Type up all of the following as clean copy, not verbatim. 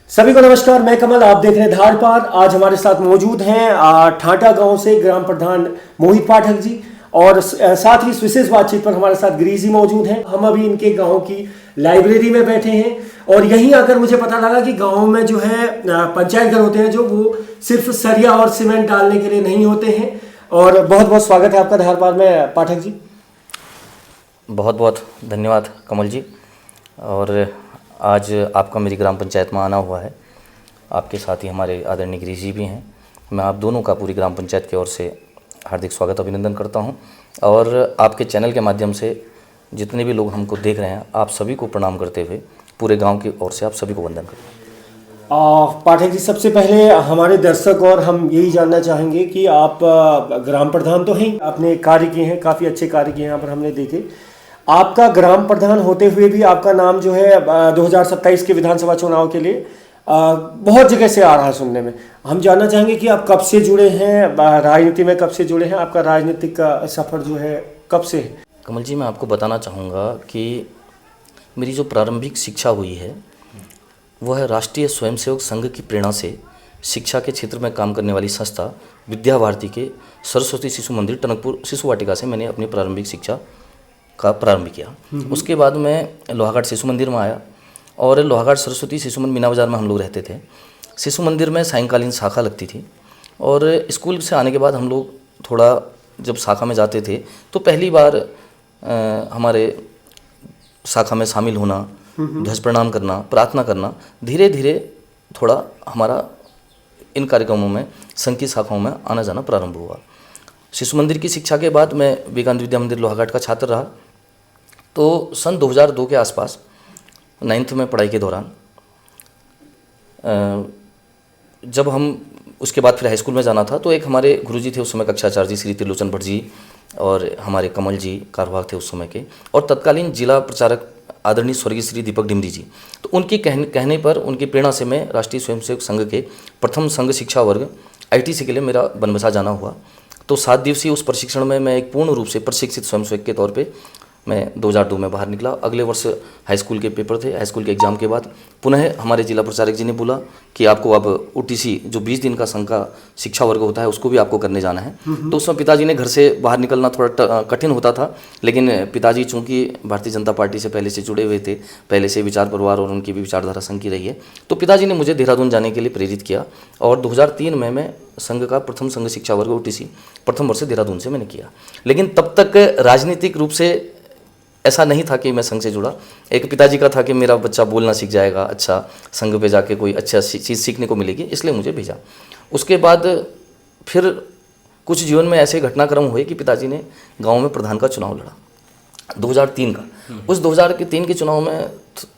सभी को नमस्कार, मैं कमल, आप देख रहे हैं धार पार। आज हमारे साथ मौजूद हैं ठाटा गांव से ग्राम प्रधान मोहित पाठक जी, और साथ ही इस विशेष बातचीत पर हमारे साथ गिरीश जी मौजूद हैं। हम अभी इनके गांव की लाइब्रेरी में बैठे हैं और यहीं आकर मुझे पता लगा कि गांव में जो है पंचायत घर होते हैं जो वो सिर्फ सरिया और सीमेंट डालने के लिए नहीं होते हैं। और बहुत बहुत स्वागत है आपका धार पार में पाठक जी। बहुत बहुत धन्यवाद कमल जी। और आज आपका मेरी ग्राम पंचायत में आना हुआ है। आपके साथ ही हमारे आदरणीय गिरीश जी भी हैं। मैं आप दोनों का पूरी ग्राम पंचायत की ओर से हार्दिक स्वागत अभिनंदन करता हूं। और आपके चैनल के माध्यम से जितने भी लोग हमको देख रहे हैं, आप सभी को प्रणाम करते हुए पूरे गांव की ओर से आप सभी को वंदन करते हैं। पाठक जी, सबसे पहले हमारे दर्शक और हम यही जानना चाहेंगे कि आप ग्राम प्रधान तो हैं, आपने कार्य किए हैं, काफ़ी अच्छे कार्य किए हैं यहाँ पर हमने देखे। आपका ग्राम प्रधान होते हुए भी आपका नाम जो है 2027 के विधानसभा चुनाव के लिए बहुत जगह से आ रहा है सुनने में। हम जानना चाहेंगे कि आप कब से जुड़े हैं राजनीति में, कब से जुड़े हैं, आपका राजनीतिक सफ़र जो है कब से है? कमल जी, मैं आपको बताना चाहूँगा कि मेरी जो प्रारंभिक शिक्षा हुई है वह है राष्ट्रीय स्वयंसेवक संघ की प्रेरणा से शिक्षा के क्षेत्र में काम करने वाली संस्था विद्या भारती के सरस्वती शिशु मंदिर टनकपुर शिशु वाटिका से मैंने अपनी प्रारंभिक शिक्षा का प्रारंभ किया। उसके बाद मैं लोहाघाट शिशु मंदिर में आया और लोहाघाट सरस्वती शिशु मंदिर मीना बाज़ार में हम लोग रहते थे। शिशु मंदिर में सायंकालीन शाखा लगती थी और स्कूल से आने के बाद हम लोग थोड़ा जब शाखा में जाते थे तो पहली बार हमारे शाखा में शामिल होना, ध्वज प्रणाम करना, प्रार्थना करना, धीरे धीरे थोड़ा हमारा इन कार्यक्रमों में संघ की शाखाओं में आना जाना प्रारंभ हुआ। शिशु मंदिर की शिक्षा के बाद मैं विवेकानंद विद्या मंदिर लोहाघाट का छात्र रहा। तो सन 2002 के आसपास 9th में पढ़ाई के दौरान जब हम उसके बाद फिर हाई स्कूल में जाना था तो एक हमारे गुरुजी थे उस समय, कक्षाचार्य जी श्री त्रिलोचन भट्ट जी, और हमारे कमल जी कार्यवाहक थे उस समय के, और तत्कालीन जिला प्रचारक आदरणीय स्वर्गीय श्री दीपक डिमरी जी। तो उनके कहने पर, उनकी प्रेरणा से मैं राष्ट्रीय स्वयंसेवक संघ के प्रथम संघ शिक्षा वर्ग ITC के लिए मेरा बनबसा जाना हुआ। तो 7 दिवसीय उस प्रशिक्षण में मैं एक पूर्ण रूप से प्रशिक्षित स्वयंसेवक के तौर पे मैं 2002 में बाहर निकला। अगले वर्ष हाई स्कूल के पेपर थे। हाई स्कूल के एग्ज़ाम के बाद पुनः हमारे जिला प्रचारक जी ने बोला कि आपको अब OTC जो 20 दिन का संघ का शिक्षा वर्ग होता है उसको भी आपको करने जाना है। तो उसमें पिताजी ने घर से बाहर निकलना थोड़ा कठिन होता था, लेकिन पिताजी चूँकि भारतीय जनता पार्टी से पहले से जुड़े हुए थे, पहले से विचार परिवार और उनकी भी विचारधारा संघ की रही है, तो पिताजी ने मुझे देहरादून जाने के लिए प्रेरित किया और 2003 में मैं संघ का प्रथम संघ शिक्षा वर्ग OTC प्रथम वर्ष देहरादून से मैंने किया। लेकिन तब तक राजनीतिक रूप से ऐसा नहीं था कि मैं संघ से जुड़ा। एक पिताजी का था कि मेरा बच्चा बोलना सीख जाएगा, अच्छा संघ पे जाके कोई अच्छा चीज़ सीखने को मिलेगी, इसलिए मुझे भेजा। उसके बाद फिर कुछ जीवन में ऐसे घटनाक्रम हुए कि पिताजी ने गांव में प्रधान का चुनाव लड़ा 2003 का। उस 2003 के चुनाव में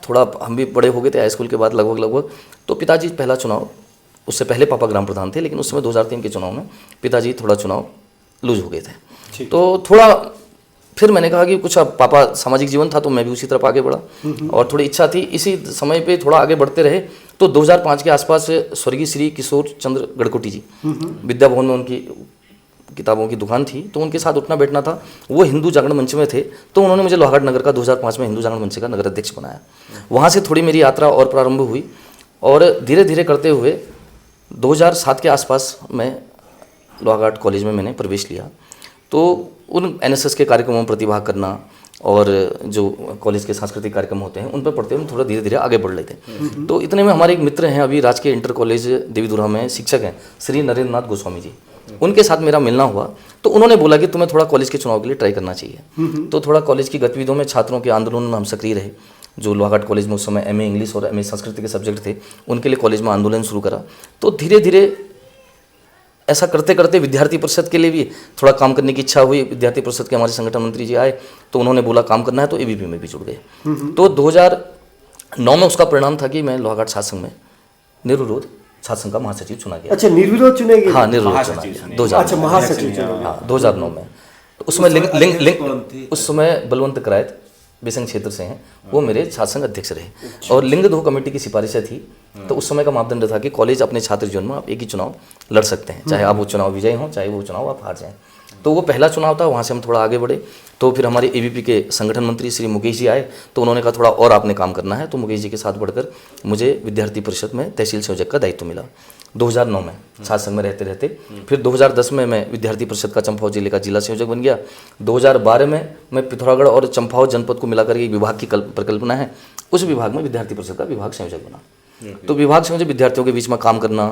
थोड़ा हम भी बड़े हो गए थे हाई स्कूल के बाद लगभग। तो पिताजी पहला चुनाव, उससे पहले पापा ग्राम प्रधान थे, लेकिन उस समय 2003 के चुनाव में पिताजी थोड़ा चुनाव लूज हो गए थे। तो थोड़ा फिर मैंने कहा कि कुछ अब पापा सामाजिक जीवन था तो मैं भी उसी तरफ आगे बढ़ा और थोड़ी इच्छा थी इसी समय पे थोड़ा आगे बढ़ते रहे। तो 2005 के आसपास स्वर्गीय श्री किशोर चंद्र गढ़कोटी जी, विद्या भवन में उनकी किताबों की दुकान थी, तो उनके साथ उठना बैठना था। वो हिंदू जागरण मंच में थे, तो उन्होंने मुझे लोहाघाट नगर का 2005 में हिंदू जागरण मंच का नगर अध्यक्ष बनाया। वहाँ से थोड़ी मेरी यात्रा और प्रारंभ हुई और धीरे धीरे करते हुए 2007 के आसपास मैं लोहाघाट कॉलेज में मैंने प्रवेश लिया। तो उन NSS के कार्यक्रमों में प्रतिभाग करना और जो कॉलेज के सांस्कृतिक कार्यक्रम होते हैं उन पर पढ़ते हुए थोड़ा धीरे धीरे आगे बढ़ रहे थे। तो इतने में हमारे एक मित्र हैं, अभी राजकीय इंटर कॉलेज देवीदुरा में शिक्षक हैं, श्री नरेंद्र नाथ गोस्वामी जी। उनके साथ मेरा मिलना हुआ तो उन्होंने बोला कि तुम्हें थोड़ा कॉलेज के चुनाव के लिए ट्राई करना चाहिए। तो थोड़ा कॉलेज की गतिविधियों में, छात्रों के आंदोलन में हम सक्रिय रहे। जो लोहाघाट कॉलेज में उस समय MA इंग्लिश और MA संस्कृत के सब्जेक्ट थे, उनके लिए कॉलेज में आंदोलन शुरू करा। तो धीरे धीरे ऐसा करते करते विद्यार्थी परिषद के लिए भी थोड़ा काम करने की इच्छा हुई। विद्यार्थी परिषद के हमारे संगठन मंत्री जी आए तो उन्होंने बोला काम करना है, तो ABP में भी जुड़ गए। तो 2009 में उसका परिणाम था कि मैं लोहाघाट छात्र संघ में निर्विरोध छात्र संघ का महासचिव चुना गया। अच्छा, निर्विरोध चुने गए? हाँ, निर्विरोध चुना गया 2000। अच्छा, महासचिव चुना। हाँ, 2009 में। तो उसमें लिंग उस समय बलवंत करायत बेसंग क्षेत्र से हैं, वो मेरे छात्र संघ अध्यक्ष रहे। और लिंग 2 कमेटी की सिफारिशें थी। तो उस समय का मापदंड था कि कॉलेज अपने छात्र जीवन में आप एक ही चुनाव लड़ सकते हैं, चाहे आप वो चुनाव विजयी हों, चाहे वो चुनाव आप हार जाएं। तो वो पहला चुनाव था, वहाँ से हम थोड़ा आगे बढ़े। तो फिर हमारे एबीपी के संगठन मंत्री श्री मुकेश जी आए, तो उन्होंने कहा थोड़ा और आपने काम करना है। तो मुकेश जी के साथ बढ़कर मुझे विद्यार्थी परिषद में तहसील संयोजक का दायित्व मिला 2009 में, साथ संग में रहते रहते। फिर 2010 में मैं विद्यार्थी परिषद का चंपावत जिले का जिला संयोजक बन गया। 2012 में मैं पिथौरागढ़ और चंपावत जनपद को मिलाकर एक विभाग की परिकल्पना है, उस विभाग में विद्यार्थी परिषद का विभाग संयोजक बना। तो विभाग संयोजक विद्यार्थियों के बीच में काम करना,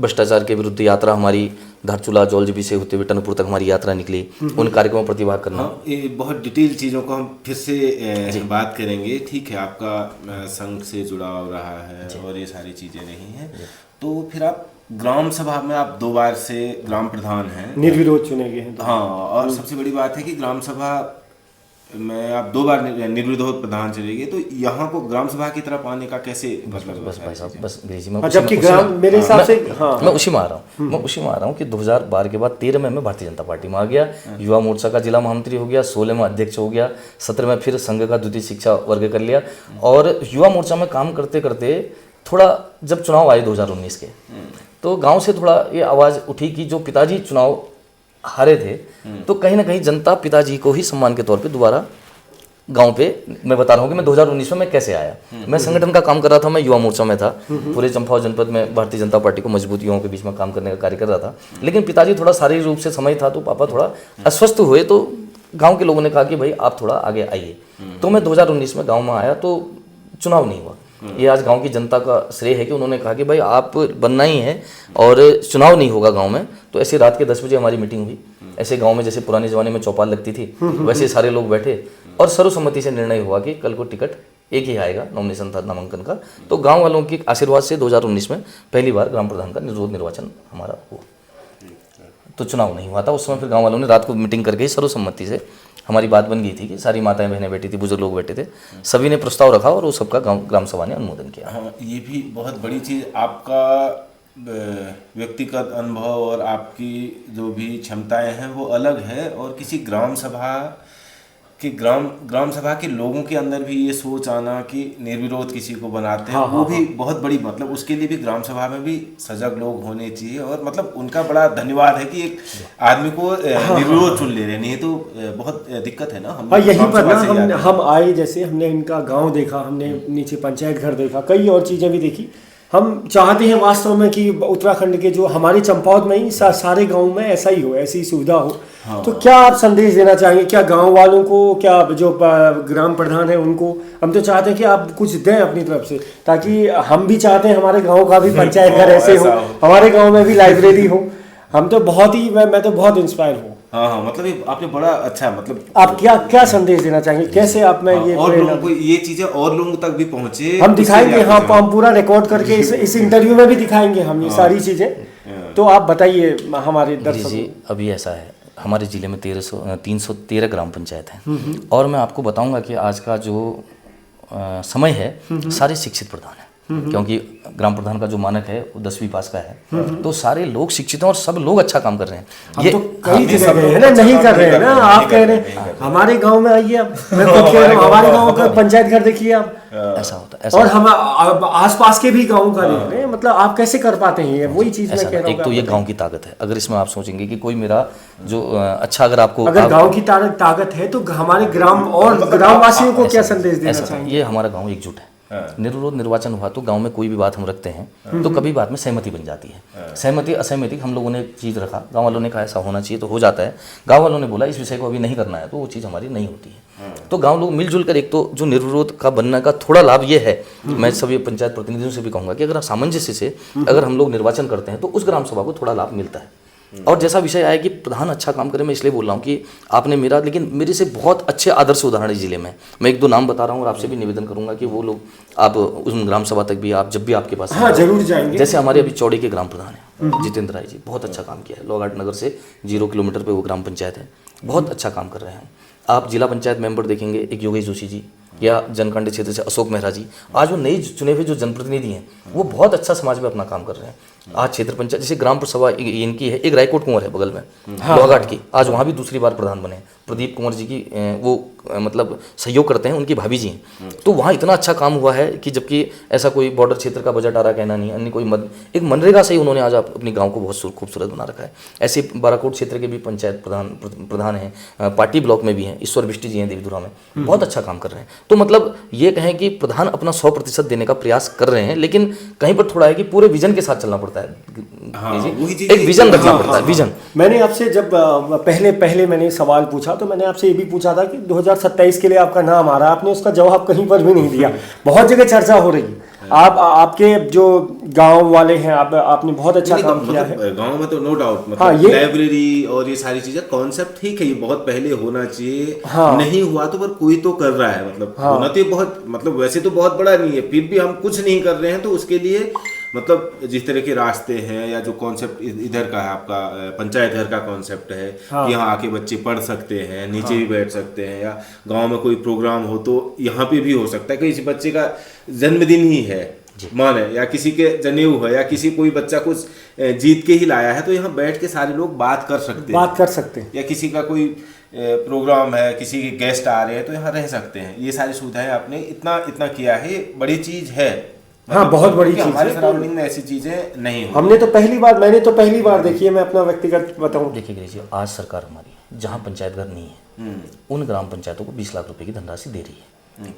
भ्रष्टाचार के विरुद्ध यात्रा हमारी धारचूला जौलजीबी से होते हुए टनकपुर तक हमारी यात्रा निकली, उन कार्यक्रमों में प्रतिभाग करना। ये बहुत डिटेल चीज़ों को हम फिर से बात करेंगे। ठीक है, आपका संघ से जुड़ाव रहा है और ये सारी चीज़ें रही हैं। तो फिर आप ग्राम सभा में आप 2 बार से ग्राम प्रधान हैं, निर्विरोध चुने गए हैं। हाँ, और सबसे बड़ी बात है कि ग्राम सभा में आप 2 बार निर्विरोध प्रधान चले गए। तो यहाँ को ग्राम सभा की तरफ आने का कैसे मतलब? बस भाई साहब, बस अंग्रेजी में जबकि ग्राम मेरे हिसाब से मैं उसी में आ रहा हूँ कि 2012 के बाद 13 में मैं भारतीय जनता पार्टी में आ गया, युवा मोर्चा का जिला महामंत्री हो गया, 16 में अध्यक्ष हो गया, 17 में फिर संघ का द्वितीय शिक्षा वर्ग कर लिया। और युवा मोर्चा में काम करते करते थोड़ा जब चुनाव आए 2019 के, तो गांव से थोड़ा ये आवाज़ उठी कि जो पिताजी चुनाव हारे थे, तो कहीं ना कहीं जनता पिताजी को ही सम्मान के तौर पे दोबारा गांव पे, मैं बता रहा हूँ कि मैं 2019 में मैं कैसे आया। मैं संगठन का काम कर रहा था, मैं युवा मोर्चा में था, पूरे चंपावत जनपद में भारतीय जनता पार्टी को मजबूत युवाओं के बीच में काम करने का कार्य कर रहा था। लेकिन पिताजी थोड़ा शारीरिक रूप से समय था, तो पापा थोड़ा अस्वस्थ हुए, तो गाँव के लोगों ने कहा कि भाई आप थोड़ा आगे आइए। तो मैं 2019 में गाँव में आया, तो चुनाव नहीं हुआ। ये आज गांव की जनता का श्रेय है कि उन्होंने कहा कि भाई आप बनना ही है और चुनाव नहीं होगा गांव में। तो ऐसे रात के 10 बजे हमारी मीटिंग हुई, ऐसे गांव में जैसे पुराने ज़माने में चौपाल लगती थी, वैसे सारे लोग बैठे और सर्वसम्मति से निर्णय हुआ कि कल को टिकट एक ही आएगा, नॉमिनेशन था नामांकन का। तो गाँव वालों के आशीर्वाद से 2019 में पहली बार ग्राम प्रधान का निर्विरोध निर्वाचन हमारा हुआ। तो चुनाव नहीं हुआ था उस समय। फिर गाँव वालों ने रात को मीटिंग करके सर्वसम्मति से हमारी बात बन गई थी कि सारी माताएं बहनें बैठी थी, बुजुर्ग लोग बैठे थे, सभी ने प्रस्ताव रखा और वो सबका ग्राम सभा ने अनुमोदन किया। हाँ, ये भी बहुत बड़ी चीज़, आपका व्यक्तिगत अनुभव और आपकी जो भी क्षमताएं हैं वो अलग है, और किसी ग्राम सभा के लोगों के अंदर भी ये सोच आना कि निर्विरोध किसी को बनाते हैं, वो भी बहुत बड़ी, मतलब उसके लिए भी ग्राम सभा में भी सजग लोग होने चाहिए। और मतलब उनका बड़ा धन्यवाद है कि एक आदमी को निर्विरोध चुन ले रहे, नहीं तो बहुत दिक्कत है ना। हम यहीं पर ना हम आए, जैसे हमने इनका गाँव देखा, हमने नीचे पंचायत घर देखा, कई और चीज़ें भी देखी। हम चाहते हैं वास्तव में कि उत्तराखंड के जो हमारे चंपावत में ही सारे गांव में ऐसा ही हो, ऐसी सुविधा हो। हाँ। तो क्या आप संदेश देना चाहेंगे, क्या गांव वालों को, क्या जो ग्राम प्रधान है उनको? हम तो चाहते हैं कि आप कुछ दें अपनी तरफ से, ताकि हम भी चाहते हैं हमारे गांव का भी पंचायत घर ऐसे हो, हमारे गांव में भी लाइब्रेरी हो। हम तो बहुत ही, मैं तो बहुत इंस्पायर हूँ। हाँ, मतलब ये आपने बड़ा अच्छा, मतलब आप क्या संदेश देना चाहेंगे, कैसे आप में ये और लोगों को ये चीजें और लोगों तक भी पहुंचे? हम दिखाएंगे, हाँ, हम पूरा रिकॉर्ड करके इस इंटरव्यू में भी दिखाएंगे हम ये सारी चीजें। तो आप बताइए हमारे दर्शकों। जी, अभी ऐसा है, हमारे जिले में 313 ग्राम पंचायत हैं, और मैं आपको बताऊंगा कि आज का जो समय है सारे शिक्षित प्रधान है, क्योंकि ग्राम प्रधान का जो मानक है वो 10वीं पास का है। तो सारे लोग शिक्षित हैं और सब लोग अच्छा काम कर रहे हैं। हम ये तो कई जगह गए हैं ना, नहीं कर रहे हैं ना, आप कह रहे हैं हमारे गांव में आइए आप, मैं तो कह रहा हूं हमारे गांव का पंचायत घर देखिए आप, ऐसा होता है। और हम आसपास के भी गांव का देख रहे हैं, मतलब आप कैसे कर पाते हैं ये, वही चीज मैं कह रहा हूं। एक तो ये गांव की ताकत है, अगर इसमें आप सोचेंगे कि कोई मेरा जो अच्छा, अगर आपको अगर गांव की ताकत है तो हमारे ग्राम और ग्रामवासियों को क्या संदेश देना चाहिए? ये हमारा गाँव एकजुट है। निर्विरोध निर्वाचन हुआ तो गांव में कोई भी बात हम रखते हैं तो कभी बात में सहमति बन जाती है। सहमति असहमति हम लोगों ने एक चीज़ रखा, गांव वालों ने कहा ऐसा होना चाहिए तो हो जाता है, गांव वालों ने बोला इस विषय को अभी नहीं करना है तो वो चीज़ हमारी नहीं होती है। तो गांव लोग मिलजुल कर, एक तो जो निर्विरोध का बनने का थोड़ा लाभ ये है, मैं सभी पंचायत प्रतिनिधियों से भी कहूँगा कि अगर आप सामंजस्य से अगर हम लोग निर्वाचन करते हैं तो उस ग्राम सभा को थोड़ा लाभ मिलता है। और जैसा विषय आया कि प्रधान अच्छा काम करे, मैं इसलिए बोल रहा हूँ कि आपने लेकिन मेरे से बहुत अच्छे आदर्श उदाहरण जिले में, मैं एक दो नाम बता रहा हूँ और आपसे भी निवेदन करूंगा कि वो लोग आप उस ग्राम सभा तक भी आप जब भी आपके पास, हाँ, जरूर जाएंगे। जैसे हमारे अभी चौड़ी के ग्राम प्रधान है जितेंद्र राय जी, बहुत अच्छा काम किया है। लोगाट नगर से 0 किलोमीटर पे वो ग्राम पंचायत है, बहुत अच्छा काम कर रहे हैं। आप जिला पंचायत मेंबर देखेंगे, एक योगेश जोशी जी, या जनखंड क्षेत्र से अशोक मेहरा जी, आज वो नए चुने हुए जो जनप्रतिनिधि हैं वो बहुत अच्छा समाज में अपना काम कर रहे हैं। आज क्षेत्र पंचायत जैसे ग्राम सभा इनकी है, एक रायकोट कुंवर है बगल में लोहाघाट की, आज वहाँ भी दूसरी बार प्रधान बने। प्रदीप कुंवर जी की वो मतलब सहयोग करते हैं, उनकी भाभी जी हैं। तो वहाँ इतना अच्छा काम हुआ है कि जबकि ऐसा कोई बॉर्डर क्षेत्र का बजट आ रहा कहना नहीं, अन्य कोई एक मनरेगा से ही उन्होंने आज अपनी गांव को बहुत खूबसूरत बना रखा है। ऐसे बाराकोट क्षेत्र के भी पंचायत प्रधान हैं, पार्टी ब्लॉक में भी हैं, ईश्वर बिष्टी जी हैं देवीधुरा में, बहुत अच्छा काम कर रहे हैं। तो मतलब ये कहें कि प्रधान अपना 100% देने का प्रयास कर रहे हैं, लेकिन कहीं पर थोड़ा है कि पूरे विजन के साथ चलना पड़ता है। एक विजन रखना पड़ता है, विजन। मैंने आपसे जब पहले मैंने सवाल पूछा तो मैंने आपसे ये भी पूछा था कि 2027 के लिए आपका नाम आ रहा है, आपने उसका जवाब कहीं पर भी नहीं दिया। बहुत जगह चर्चा हो रही है, आपके जो गांव वाले हैं, आपने बहुत अच्छा काम किया है गांव में, तो नो डाउट। मतलब लाइब्रेरी और ये सारी चीजें, कॉन्सेप्ट ठीक है, ये बहुत पहले होना चाहिए। नहीं हुआ तो पर कोई तो कर रहा है, मतलब होना तो बहुत, मतलब वैसे तो बहुत बड़ा नहीं है, फिर भी हम कुछ नहीं कर रहे हैं। तो उसके लिए मतलब जिस तरह के रास्ते हैं या जो कॉन्सेप्ट इधर का है, आपका पंचायत घर का कॉन्सेप्ट है, यहाँ आके बच्चे पढ़ सकते हैं, नीचे भी बैठ सकते हैं, या गांव में कोई प्रोग्राम हो तो यहाँ पे भी हो सकता है। किसी बच्चे का जन्मदिन ही है माने, या किसी के जनेऊ है, या किसी कोई बच्चा कुछ जीत के ही लाया है, तो यहाँ बैठ के सारे लोग बात कर सकते हैं। या किसी का कोई प्रोग्राम है, किसी के गेस्ट आ रहे हैं तो यहाँ रह सकते हैं। ये सारी सुविधाएं आपने इतना किया है, ये बड़ी चीज है। हाँ, बहुत बड़ी चीज है। हमारे सराउंडिंग में ऐसी चीजें नहीं हुई। मैंने तो पहली बार देखी है। मैं अपना व्यक्तिगत बताऊं, देखिए गिरीश जी, आज सरकार हमारी जहाँ पंचायत घर नहीं है उन ग्राम पंचायतों को 20 लाख रुपए की धनराशि दे रही है।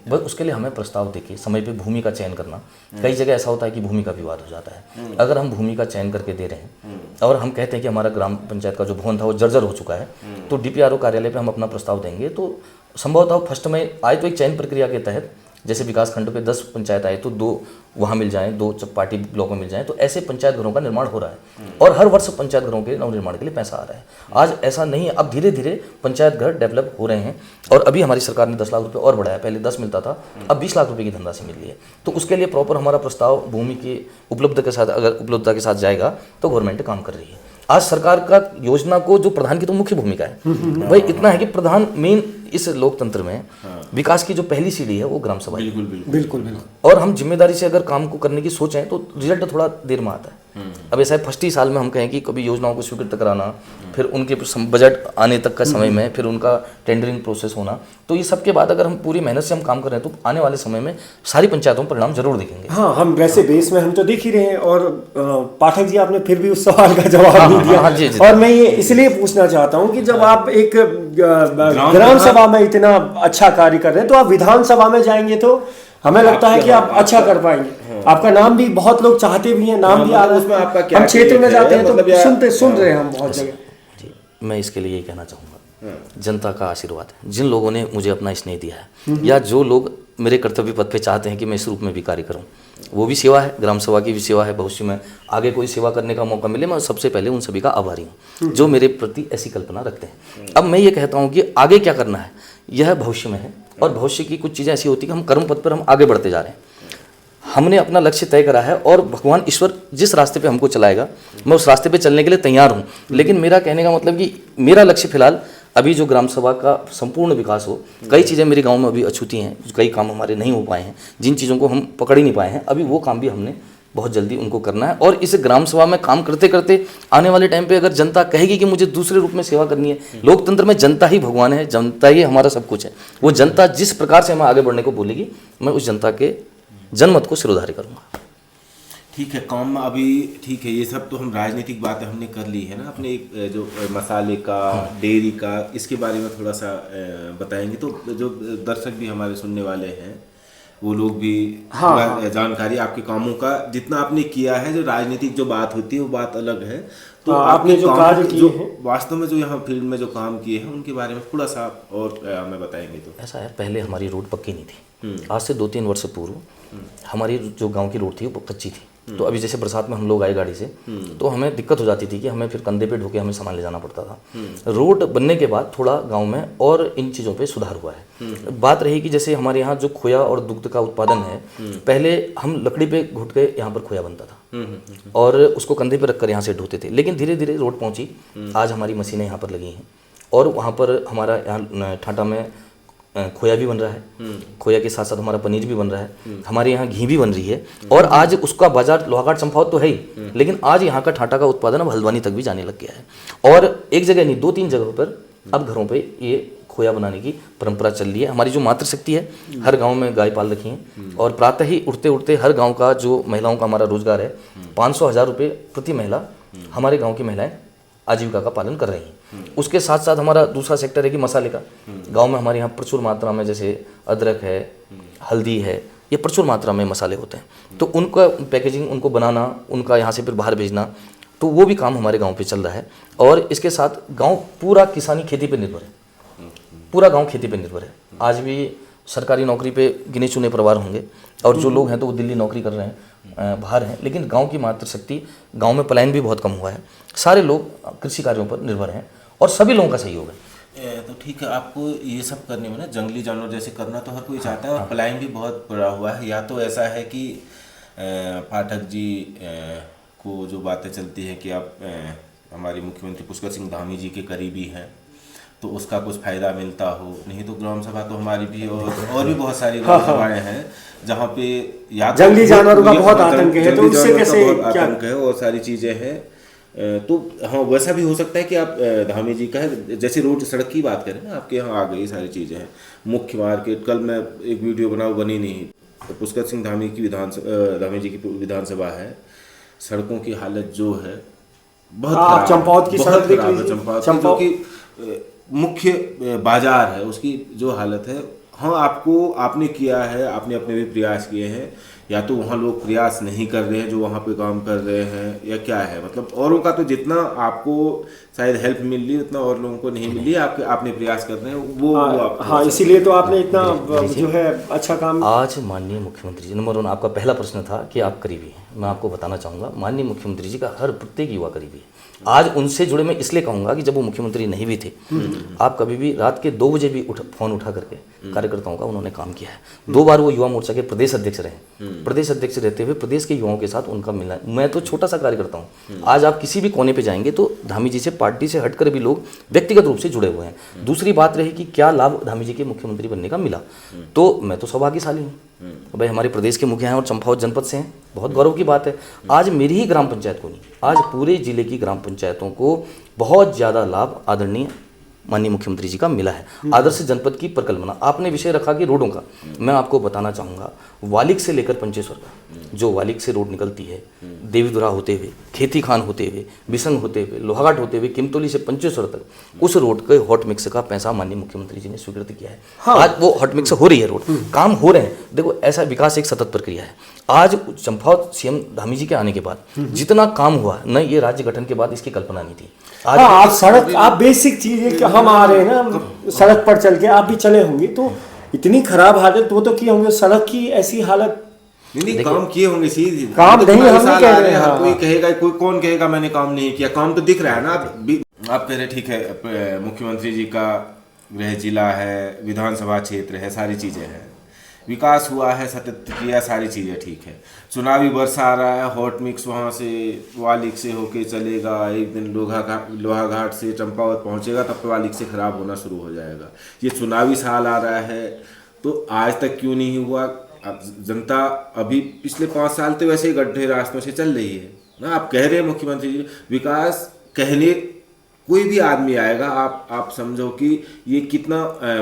बस उसके लिए हमें प्रस्ताव देके समय पे भूमि का चयन करना। कई जगह ऐसा होता है कि भूमि का विवाद हो जाता है। अगर हम भूमि का चयन करके दे रहे हैं और हम कहते हैं कि हमारा ग्राम पंचायत का जो भवन था वो जर्जर हो चुका है, तो DPRO कार्यालय पे हम अपना प्रस्ताव देंगे तो संभवतः फर्स्ट में आए तो एक चयन प्रक्रिया के तहत, जैसे विकास खंड पे 10 पंचायत आए तो 2 वहाँ मिल जाएं, 2 पार्टी ब्लॉक में मिल जाएं, तो ऐसे पंचायत घरों का निर्माण हो रहा है। और हर वर्ष पंचायत घरों के नवनिर्माण के लिए पैसा आ रहा है। आज ऐसा नहीं है, अब धीरे धीरे पंचायत घर डेवलप हो रहे हैं। और अभी हमारी सरकार ने 10 लाख रुपये और बढ़ाया, पहले 10 मिलता था, अब 20 लाख रुपये की धनराशि मिल रही है। तो उसके लिए प्रॉपर हमारा प्रस्ताव भूमि की उपलब्धता के साथ जाएगा तो गवर्नमेंट काम कर रही है। आज सरकार का योजना को जो प्रधान की तो मुख्य भूमिका है भाई, इतना है कि प्रधान मेन इस लोकतंत्र में विकास की जो पहली सीढ़ी है वो ग्राम सभा है। बिल्कुल। और हम जिम्मेदारी से अगर काम को करने की सोचें तो रिजल्ट थोड़ा देर में आता है। अब ऐसा है, फर्स्ट ही साल में हम कहें कि कभी योजनाओं को स्वीकृत कराना, फिर उनके बजट आने तक का समय में, फिर उनका टेंडरिंग प्रोसेस होना, तो ये सबके बाद अगर हम पूरी मेहनत से हम काम कर रहे हैं तो आने वाले समय में सारी पंचायतों में परिणाम जरूर दिखेंगे। हाँ, हम वैसे बेस में हम तो देख ही रहे हैं। और पाठक जी, आपने फिर भी उस सवाल का जवाब नहीं दिया। जी। और मैं ये इसलिए पूछना चाहता हूँ कि जब आप एक ग्राम सभा में इतना अच्छा कार्य कर रहे हैं तो आप विधानसभा में जाएंगे तो हमें लगता है कि आप अच्छा कर पाएंगे। आपका नाम भी बहुत लोग चाहते भी हैं, नाम भी आ रहा है, हम क्षेत्र में जाते हैं तो सुन रहे हैं हम बहुत जगह। जी, मैं इसके लिए यही कहना चाहूँगा, जनता का आशीर्वाद है। जिन लोगों ने मुझे अपना स्नेह दिया है, या जो लोग मेरे कर्तव्य पद पे चाहते हैं कि मैं इस रूप में भी कार्य करूं, वो भी सेवा है, ग्राम सभा की भी सेवा है। भविष्य में आगे कोई सेवा करने का मौका मिले, मैं सबसे पहले उन सभी का आभारी हूँ जो मेरे प्रति ऐसी कल्पना रखते हैं। अब मैं ये कहता हूँ कि आगे क्या करना है यह भविष्य में है, और भविष्य की कुछ चीज़ें ऐसी होती हैं कि हम कर्म पद पर हम आगे बढ़ते जा रहे हैं। हमने अपना लक्ष्य तय करा है और भगवान ईश्वर जिस रास्ते पे हमको चलाएगा मैं उस रास्ते पे चलने के लिए तैयार हूँ। लेकिन मेरा कहने का मतलब कि मेरा लक्ष्य फिलहाल अभी जो ग्राम सभा का संपूर्ण विकास हो। कई चीज़ें मेरे गांव में अभी अछूती हैं, कई काम हमारे नहीं हो पाए हैं, जिन चीज़ों को हम पकड़ ही नहीं पाए हैं, अभी वो काम भी हमने बहुत जल्दी उनको करना है। और इस ग्राम सभा में काम करते करते आने वाले टाइम पे अगर जनता कहेगी कि मुझे दूसरे रूप में सेवा करनी है, लोकतंत्र में जनता ही भगवान है, जनता ही हमारा सब कुछ है, वो जनता जिस प्रकार से हमें आगे बढ़ने को बोलेगी मैं उस जनता के जनमत को सिरोधार्य करूँगा। ठीक है, काम अभी ठीक है, ये सब तो हम राजनीतिक बातें हमने कर ली है ना। अपने एक जो मसाले का, डेयरी का, इसके बारे में थोड़ा सा बताएंगे तो जो दर्शक भी हमारे सुनने वाले हैं वो लोग भी जानकारी आपके कामों का जितना आपने किया है। जो राजनीतिक जो बात होती है वो बात अलग है, तो आपने जो कार्य किए हैं वास्तव में, जो यहाँ फील्ड में जो काम किए हैं उनके बारे में थोड़ा सा और हमें बताएंगे तो। ऐसा है, पहले हमारी रोड पक्की नहीं थी। आज से 2-3 वर्ष पूर्व हमारी जो गांव की रोड थी वो कच्ची थी। तो अभी जैसे बरसात में हम लोग आए गाड़ी से तो हमें दिक्कत हो जाती थी कि हमें फिर कंधे पे ढोके हमें सामान ले जाना पड़ता था। रोड बनने के बाद थोड़ा गांव में और इन चीज़ों पे सुधार हुआ है। बात रही कि जैसे हमारे यहाँ जो खोया और दुग्ध का उत्पादन है, पहले हम लकड़ी पे घुट के यहाँ पर खोया बनता था और उसको कंधे पे रखकर यहाँ से ढोते थे। लेकिन धीरे धीरे रोड पहुँची, आज हमारी मशीनें यहाँ पर लगी हैं और वहाँ पर हमारा यहाँ ठाटा में खोया भी बन रहा है, खोया के साथ साथ हमारा पनीर भी बन रहा है, हमारे यहाँ घी भी बन रही है, और आज उसका बाजार लोहाघाट चंपावत तो है ही, लेकिन आज यहाँ का ठाठा का उत्पादन अब हल्द्वानी तक भी जाने लग गया है। और एक जगह नहीं, 2-3 जगहों पर अब घरों पे ये खोया बनाने की परंपरा चल रही है। हमारी जो मातृशक्ति है, हर गांव में गाय पाल रखी है, और प्रातः ही उठते उठते हर गांव का जो महिलाओं का हमारा रोजगार है, 500-1000 रुपये प्रति महिला हमारे गांव की महिलाएं आजीविका का पालन कर रही हैं। उसके साथ साथ हमारा दूसरा सेक्टर है कि मसाले का, गांव में हमारे यहाँ प्रचुर मात्रा में जैसे अदरक है, हल्दी है, ये प्रचुर मात्रा में मसाले होते हैं, तो उनका पैकेजिंग, उनको बनाना, उनका यहाँ से फिर बाहर भेजना, तो वो भी काम हमारे गांव पे चल रहा है। और इसके साथ गांव पूरा किसानी खेती पे निर्भर है, पूरा गांव खेती पे निर्भर है। आज भी सरकारी नौकरी पे गिने चुने परिवार होंगे, और जो लोग हैं तो वो दिल्ली नौकरी कर रहे हैं, बाहर हैं, लेकिन गांव की मातृशक्ति, गांव में पलायन भी बहुत कम हुआ है, सारे लोग कृषि कार्यों पर निर्भर हैं, और सभी लोगों का सहयोग है। तो ठीक है, आपको ये सब करने में ना जंगली जानवर जैसे करना तो हर कोई चाहता है, और पलायन भी बहुत पड़ा हुआ है। या तो ऐसा है कि पाठक जी को जो बातें चलती हैं कि आप हमारे मुख्यमंत्री पुष्कर सिंह धामी जी के करीबी हैं, तो उसका कुछ फायदा मिलता हो, नहीं तो ग्राम सभा तो हमारी भी और भी बहुत सारी ग्राम सभाएं हैं जहाँ पे या तो जंगली जानवरों का बहुत आतंक है, तो उससे कैसे क्या आतंक है और सारी चीजें हैं। तो हाँ, वैसा भी हो सकता है कि आप धामी जी का है, जैसे रोड सड़क की बात करें ना, आपके यहाँ आ गई सारी चीजें हैं, मुख्य मार्केट, कल मैं एक वीडियो बनाऊँ, बनी नहीं, तो पुष्कर सिंह धामी की धामी जी की विधानसभा है, सड़कों की हालत जो है बहुत खराब, चंपावत की सड़क देख लीजिए, चंपावत की मुख्य बाजार है, उसकी जो हालत है। हाँ, आपने किया है, आपने अपने भी प्रयास किए हैं, या तो वहाँ लोग प्रयास नहीं कर रहे हैं जो वहाँ पे काम कर रहे हैं, या क्या है, मतलब औरों का तो जितना आपको शायद हेल्प मिल रही उतना और लोगों को नहीं मिल रही, आपने प्रयास कर रहे हैं वो हाँ, इसीलिए तो आपने इतना जो है अच्छा काम। आज माननीय मुख्यमंत्री जी, नंबर 1, आपका पहला प्रश्न था कि आप करीबी हैं, मैं आपको बताना चाहूँगा माननीय मुख्यमंत्री जी का हर प्रत्येक युवा करीबी है। आज उनसे जुड़े मैं इसलिए कहूँगा कि जब वो मुख्यमंत्री नहीं भी थे, आप कभी भी रात के 2 बजे भी फ़ोन उठा करके कार्यकर्ताओं का उन्होंने काम किया है। 2 बार वो युवा मोर्चा के प्रदेश अध्यक्ष रहे, प्रदेश अध्यक्ष रहते हुए प्रदेश के युवाओं के साथ उनका मिलना, मैं तो छोटा सा कार्यकर्ता हूँ, आज आप किसी भी कोने पे जाएंगे तो धामी जी से, पार्टी से हटकर भी लोग व्यक्तिगत रूप से जुड़े हुए हैं। दूसरी बात रही कि क्या लाभ धामी जी के मुख्यमंत्री बनने का मिला, तो मैं तो सौभाग्यशाली हूँ भाई, हमारे प्रदेश के मुखिया हैं और चंपावत जनपद से हैं, बहुत गौरव की बात है। आज मेरी ही ग्राम पंचायत को नहीं, आज पूरे जिले की ग्राम पंचायतों को बहुत ज़्यादा लाभ आदरणीय माननीय मुख्यमंत्री जी का मिला है। आदर्श जनपद की परिकल्पना, आपने विषय रखा कि रोडों का, मैं आपको बताना चाहूँगा, वालिक से लेकर पंचेश्वर का, जो वालिक से रोड निकलती है, देवीधुरा होते हुए, खेती खान होते हुए, बिसंग होते हुए, लोहाघाट होते हुए, किमतौली से पंचेश्वर तक, उस रोड के हॉट मिक्स का पैसा माननीय मुख्यमंत्री जी ने स्वीकृत किया है। हाँ। आज वो हॉट मिक्स हो रही है, रोड काम हो रहे हैं। देखो, ऐसा विकास एक सतत प्रक्रिया है। आज चंपावत सीएम धामी जी के आने के बाद जितना काम हुआ न, ये राज्य गठन के बाद इसकी कल्पना नहीं थी। आज आप सड़क, आप बेसिक चीज है कि हम आ रहे हैं ना सड़क पर चल के, आप भी चले होंगे तो इतनी खराब हालत वो तो किए होंगे, सड़क की ऐसी हालत नहीं, काम किए होंगे, सीधे काम नहीं, हम नहीं कह रहे हैं, कोई कहेगा, कोई कौन कहेगा मैंने काम नहीं किया, काम तो दिख रहा है ना। आप कह रहे ठीक है, मुख्यमंत्री जी का गृह जिला है, विधानसभा क्षेत्र है, सारी चीजें हैं, विकास हुआ है, सतत किया, सारी चीज़ें ठीक है। चुनावी वर्ष आ रहा है, हॉट मिक्स वहाँ से वालिक से होके चलेगा, एक दिन लोहाघाट से चंपावत पहुँचेगा, तब तो वालिक से ख़राब होना शुरू हो जाएगा। ये चुनावी साल आ रहा है, तो आज तक क्यों नहीं हुआ? अब जनता अभी पिछले 5 साल तो वैसे ही गड्ढे रास्तों से चल रही है ना। आप कह रहे हैं मुख्यमंत्री जी विकास, कहने कोई भी आदमी आएगा, आप समझो कि ये कितना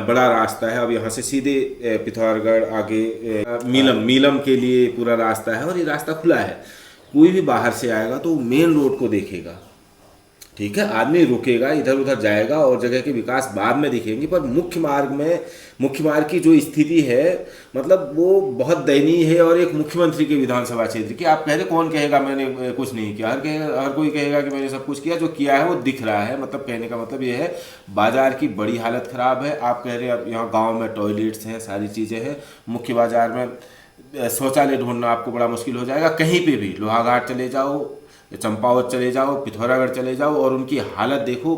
बड़ा रास्ता है। अब यहाँ से सीधे पिथौरागढ़ आगे मीलम के लिए पूरा रास्ता है, और ये रास्ता खुला है। कोई भी बाहर से आएगा तो मेन रोड को देखेगा, ठीक है, आदमी रुकेगा, इधर उधर जाएगा और जगह के विकास बाद में दिखेंगे। पर मुख्य मार्ग की जो स्थिति है, मतलब वो बहुत दयनीय है। और एक मुख्यमंत्री के विधानसभा क्षेत्र की, आप कह रहे कौन कहेगा मैंने कुछ नहीं किया, हर कोई कहेगा कि मैंने सब कुछ किया, जो किया है वो दिख रहा है। मतलब कहने का मतलब ये है, बाजार की बड़ी हालत खराब है। आप कह रहे हैं अब यहाँ गाँव में टॉयलेट्स हैं, सारी चीज़ें हैं, मुख्य बाजार में शौचालय ढूंढना आपको बड़ा मुश्किल हो जाएगा। कहीं पर भी लोहाघाट चले जाओ, चंपावत चले जाओ, पिथौरागढ़ चले जाओ, और उनकी हालत देखो,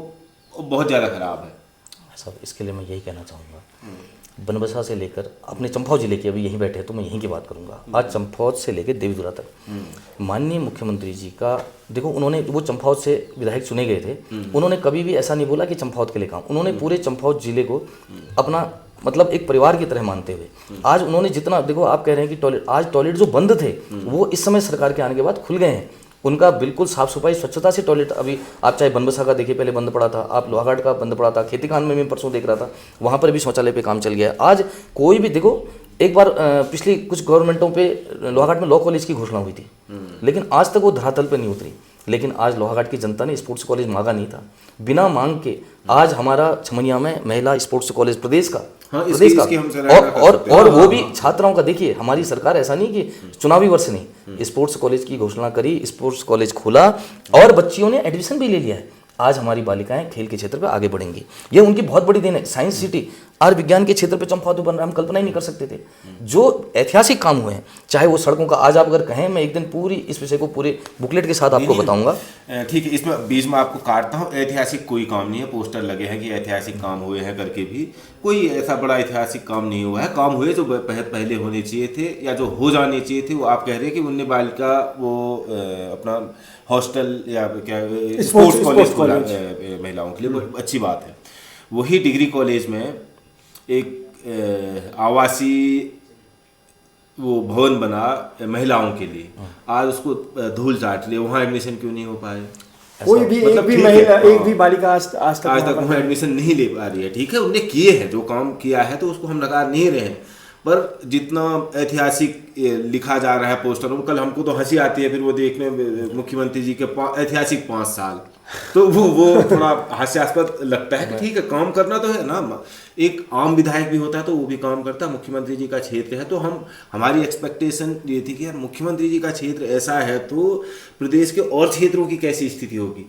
बहुत ज़्यादा ख़राब है। सब इसके लिए मैं यही कहना चाहूँगा, बनबसा से लेकर अपने चंपावत जिले के, अभी यहीं बैठे हैं तो मैं यहीं की बात करूँगा, आज चंपावत से लेकर देवीधुरा तक माननीय मुख्यमंत्री जी का, देखो उन्होंने, वो चंपावत से विधायक चुने गए थे, उन्होंने कभी भी ऐसा नहीं बोला कि चंपावत के लिए काम, उन्होंने पूरे चंपावत जिले को अपना मतलब एक परिवार की तरह मानते हुए आज उन्होंने जितना, देखो आप कह रहे हैं कि टॉयलेट, आज टॉयलेट जो बंद थे वो इस समय सरकार के आने के बाद खुल गए हैं। उनका बिल्कुल साफ सफाई स्वच्छता से टॉयलेट, अभी आप चाहे बनबसा का देखिए, पहले बंद पड़ा था, आप लोहाघाट का बंद पड़ा था, खेती कान में मैं परसों देख रहा था, वहाँ पर भी शौचालय पे काम चल गया है। आज कोई भी देखो, एक बार पिछली कुछ गवर्नमेंटों पे लोहाघाट में लॉ कॉलेज की घोषणा हुई थी, लेकिन आज तक वो धरातल पर नहीं उतरी। लेकिन आज लोहाघाट की जनता ने स्पोर्ट्स कॉलेज मांगा नहीं था, बिना मांग के आज हमारा छमनिया में महिला स्पोर्ट्स कॉलेज प्रदेश का, हाँ, प्रदेश इसकी का, हम सराहना कर सकते हैं। और वो भी छात्राओं का। देखिए हमारी सरकार ऐसा नहीं कि चुनावी वर्ष नहीं, स्पोर्ट्स कॉलेज की घोषणा करी, स्पोर्ट्स कॉलेज खुला और बच्चियों ने एडमिशन भी ले लिया है। आज हमारी बालिकाएं खेल के क्षेत्र पर आगे बढ़ेंगी, ये उनकी बहुत बड़ी देन है। साइंस सिटी आज विज्ञान के क्षेत्र पे चंपावत बन रहा है, हम कल्पना ही नहीं कर सकते थे। जो ऐतिहासिक काम हुए हैं, चाहे वो सड़कों का, आज आप अगर कहें मैं एक दिन पूरी इस विषय को पूरे बुकलेट के साथ आपको बताऊंगा। ठीक है, इसमें बीच में आपको काटता हूँ। ऐतिहासिक कोई काम नहीं है, पोस्टर लगे हैं कि ऐतिहासिक काम हुए हैं करके, भी कोई ऐसा बड़ा ऐतिहासिक काम नहीं हुआ है। काम हुए जो पहले होने चाहिए थे या जो हो जाने चाहिए थे, वो आप कह रहे हैं कि उनने बालिका वो अपना हॉस्टल या क्या स्पोर्ट्स कॉलेज महिलाओं के लिए, अच्छी बात है। वही डिग्री कॉलेज में एक आवासीय वो भवन बना महिलाओं के लिए, आज उसको धूल चाट लिए, वहाँ एडमिशन क्यों नहीं हो पाए? कोई भी मतलब एक भी ठीक महिला, है, एक भी बालिका आज तक वहाँ एडमिशन नहीं ले पा रही है। ठीक है, उनने किए हैं, जो काम किया है तो उसको हम नकार नहीं रहे हैं, पर जितना ऐतिहासिक लिखा जा रहा है पोस्टर में, कल हमको तो हंसी आती है फिर वो देखने मुख्यमंत्री जी के ऐतिहासिक 5 साल, तो वो थोड़ा हास्यास्पद लगता है कि ठीक है, काम करना तो है ना। एक आम विधायक भी होता है तो वो भी काम करता है, मुख्यमंत्री जी का क्षेत्र है तो हमारी एक्सपेक्टेशन ये थी कि यार मुख्यमंत्री जी का क्षेत्र ऐसा है तो प्रदेश के और क्षेत्रों की कैसी स्थिति होगी।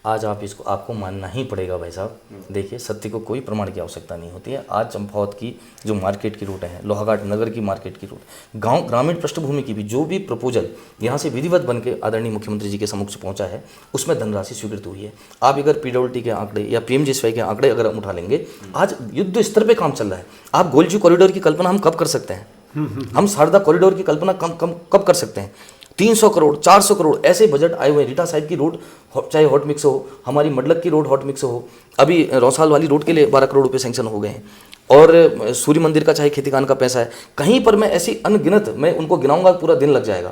आज आप इसको, आपको मानना ही पड़ेगा भाई साहब। देखिए सत्य को कोई प्रमाण की आवश्यकता नहीं होती है। आज चंपावत की जो मार्केट की रूट है, लोहाघाट नगर की मार्केट की रूट, गांव ग्रामीण पृष्ठभूमि की भी जो भी प्रपोजल यहाँ से विधिवत बन के आदरणीय मुख्यमंत्री जी के समक्ष पहुँचा है, उसमें धनराशि स्वीकृत हुई है। आप अगर PWD के आंकड़े या PMGSY के आंकड़े अगर हम उठा लेंगे, आज युद्ध स्तर पर काम चल रहा है। आप गोलजी कॉरिडोर की कल्पना हम कब कर सकते हैं? हम शारदा कॉरिडोर की कल्पना कब कर सकते हैं? 300 करोड़ 400 करोड़ ऐसे बजट आए हुए हैं। रीटा साहिब की रोड चाहे हॉट मिक्स हो, हमारी मडलक की रोड हॉट मिक्स हो, अभी रौसाल वाली रोड के लिए 12 करोड़ रुपए सैंक्शन हो गए हैं। और सूर्य मंदिर का चाहे खेती कान का पैसा है, कहीं पर मैं ऐसी अनगिनत, मैं उनको गिनाऊंगा पूरा दिन लग जाएगा।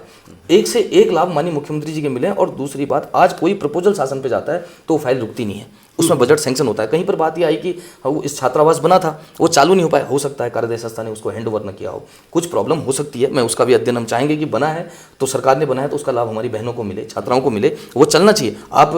एक से एक लाभ माननीय मुख्यमंत्री जी के मिले। और दूसरी बात, आज कोई प्रपोजल शासन पे जाता है तो वो फाइल रुकती नहीं है, उसमें बजट सैंक्शन होता है। कहीं पर बात ये आई कि वो इस छात्रावास बना था, वो चालू नहीं हो पाया, हो सकता है कार्यदायी संस्था ने उसको हैंड ओवर न किया हो, कुछ प्रॉब्लम हो सकती है। मैं उसका भी अध्ययन हम चाहेंगे कि बना है तो सरकार ने बनाया तो उसका लाभ हमारी बहनों को मिले, छात्राओं को मिले, वो चलना चाहिए। आप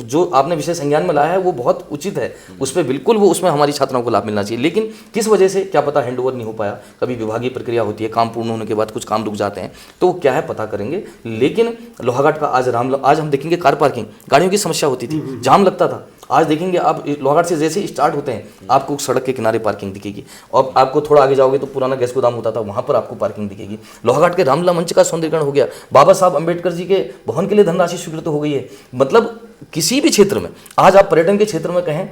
जो आपने विषय संज्ञान में लाया है वो बहुत उचित है, उस पर बिल्कुल वो, उसमें हमारी छात्राओं को लाभ मिलना चाहिए। लेकिन किस वजह से क्या पता हैंड ओवर नहीं हो पाया, कभी विभागीय प्रक्रिया होती है, काम पूर्ण होने के बाद कुछ काम रुक जाते हैं, तो वो क्या है पता करेंगे। लेकिन लोहाघाट का आज आज हम देखेंगे कार पार्किंग, गाड़ियों की समस्या होती थी, जाम लगता था। आज देखेंगे आप लोहाघाट से जैसे ही स्टार्ट होते हैं आपको सड़क के किनारे पार्किंग दिखेगी, और आपको थोड़ा आगे जाओगे तो पुराना गैस गोदाम होता था, वहाँ पर आपको पार्किंग दिखेगी। लोहाघाट के रामलीला मंच का सौंदर्यीकरण हो गया, बाबा साहब अम्बेडकर जी के भवन के लिए धनराशि स्वीकृत हो गई है। मतलब किसी भी क्षेत्र में, आज आप पर्यटन के क्षेत्र में कहें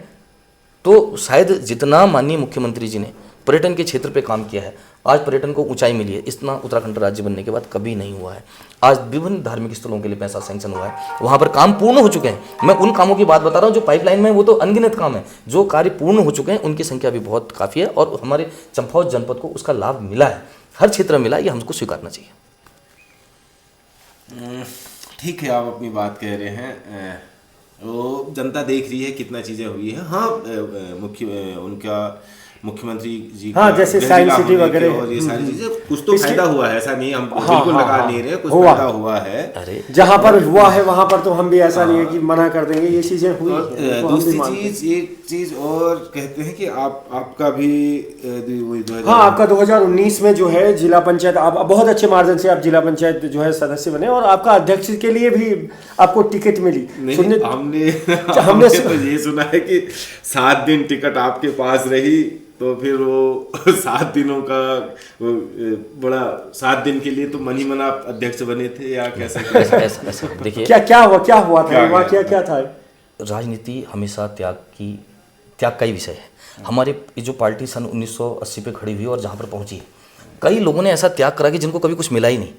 तो शायद जितना माननीय मुख्यमंत्री जी ने पर्यटन के क्षेत्र पे काम किया है, आज पर्यटन को ऊंचाई मिली है, इतना उत्तराखंड राज्य बनने के बाद कभी नहीं हुआ है। आज विभिन्न धार्मिक स्थलों के लिए पैसा सैंक्शन हुआ है, वहाँ पर काम पूर्ण हो चुके हैं। मैं उन कामों की बात बता रहा हूँ जो पाइपलाइन में, वो तो अनगिनत काम है। जो कार्य पूर्ण हो चुके हैं उनकी संख्या भी बहुत काफ़ी है, और हमारे चंपावत जनपद को उसका लाभ मिला है, हर क्षेत्र में मिला, ये हमको स्वीकारना चाहिए। ठीक है, आप अपनी बात कह रहे हैं, वो जनता देख रही है कितना चीज़ें हुई है। हाँ, उनका मुख्यमंत्री जी हाँ, जैसे साइंस सिटी वगैरह और ये सारी चीजें, कुछ तो फायदा हुआ है, ऐसा नहीं हम बिल्कुल नकार नहीं रहे, कुछ फायदा हुआ है। अरे जहाँ पर हुआ है वहाँ पर तो हम भी ऐसा नहीं है कि मना कर देंगे, ये चीजें हुई। दूसरी चीज, एक चीज और कहते हैं कि आपका भी हाँ, आपका 2019 में जो है जिला पंचायत, आप बहुत अच्छे मार्जिन से आप जिला पंचायत जो है सदस्य बने, और आपका अध्यक्ष के लिए भी आपको टिकट मिली। हमने तो ये सुना है कि 7 दिन टिकट आपके पास रही, तो फिर वो 7 दिनों का बड़ा 7 दिन के लिए तो मन ही मन आप अध्यक्ष बने थे, या कैसे? ऐसा देखिए, क्या हुआ था, क्या था? राजनीति हमेशा त्याग का ही विषय है। हमारी जो पार्टी सन 1980 पे खड़ी हुई और जहाँ पर पहुँची, कई लोगों ने ऐसा त्याग करा कि जिनको कभी कुछ मिला ही नहीं।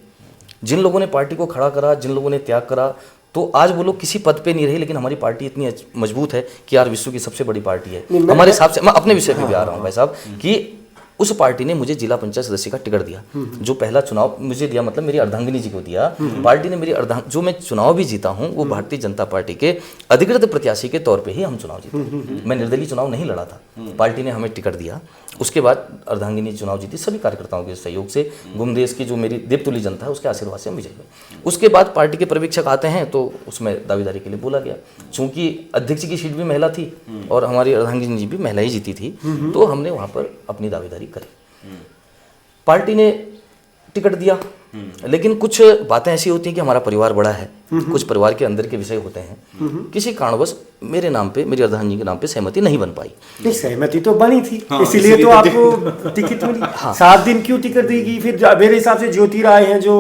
जिन लोगों ने पार्टी को खड़ा करा, जिन लोगों ने त्याग करा, तो आज वो लोग किसी पद पे नहीं रहे, लेकिन हमारी पार्टी इतनी मजबूत है कि यार विश्व की सबसे बड़ी पार्टी है हमारे हिसाब से। मैं अपने विषय पे भी आ रहा हूँ भाई साहब कि उस पार्टी ने मुझे जिला पंचायत सदस्य का टिकट दिया, जो पहला चुनाव मुझे दिया, मतलब मेरी अर्धांगिनी जी को दिया। पार्टी ने मेरी जो मैं चुनाव भी जीता हूं वो भारतीय जनता पार्टी के अधिकृत प्रत्याशी के तौर पे ही हम चुनाव जीते। मैं निर्दलीय चुनाव नहीं लड़ा था, पार्टी ने हमें टिकट दिया। उसके बाद अर्धांगिनी चुनाव जीती, सभी कार्यकर्ताओं के सहयोग से, गुमदेश की जो मेरी देवतुल्य जनता है उसके आशीर्वाद से हम विजय हुए। उसके बाद पार्टी के पर्यवेक्षक आते हैं तो उसमें दावेदारी के लिए बोला गया। चूंकि अध्यक्ष की सीट भी महिला थी और हमारी अर्धांगिनी जी भी महिला ही जीती थी, तो हमने वहाँ पर अपनी दावेदारी करी। पार्टी ने टिकट दिया, लेकिन कुछ बातें ऐसी होती हैं कि हमारा परिवार बड़ा है, कुछ परिवार के अंदर के विषय होते हैं। किसी कारणवश मेरे नाम पे, मेरी अर्धांगिनी के नाम पे सहमति नहीं बन पाई। नहीं, सहमति तो बनी थी, इसीलिए तो आपको टिकट मिली। 7 दिन क्यों टिकट दी गई? फिर मेरे हिसाब से ज्योति राय हैं जो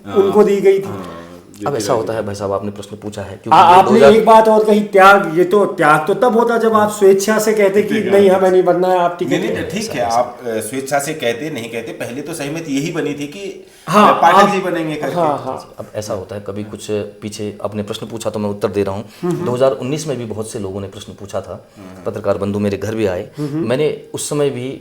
उनको दी गई थी। अब ऐसा होता है भाई साहब, आपने प्रश्न पूछा है क्योंकि आपने एक बात और कही, त्याग। ये तो त्याग तो तब होता जब आप स्वेच्छा से कहते कि नहीं हमें नहीं बनना है, आप टिकट। नहीं, ठीक है, आप स्वेच्छा से कहते नहीं कहते, पहले तो सहमति यही बनी थी कि पाठक जी बनेंगे करके। अब ऐसा होता है कभी कुछ पीछे, आपने प्रश्न पूछा तो मैं उत्तर दे रहा हूँ। 2019 में भी बहुत से लोगों ने प्रश्न पूछा था, पत्रकार बंधु मेरे घर भी आए। मैंने उस समय भी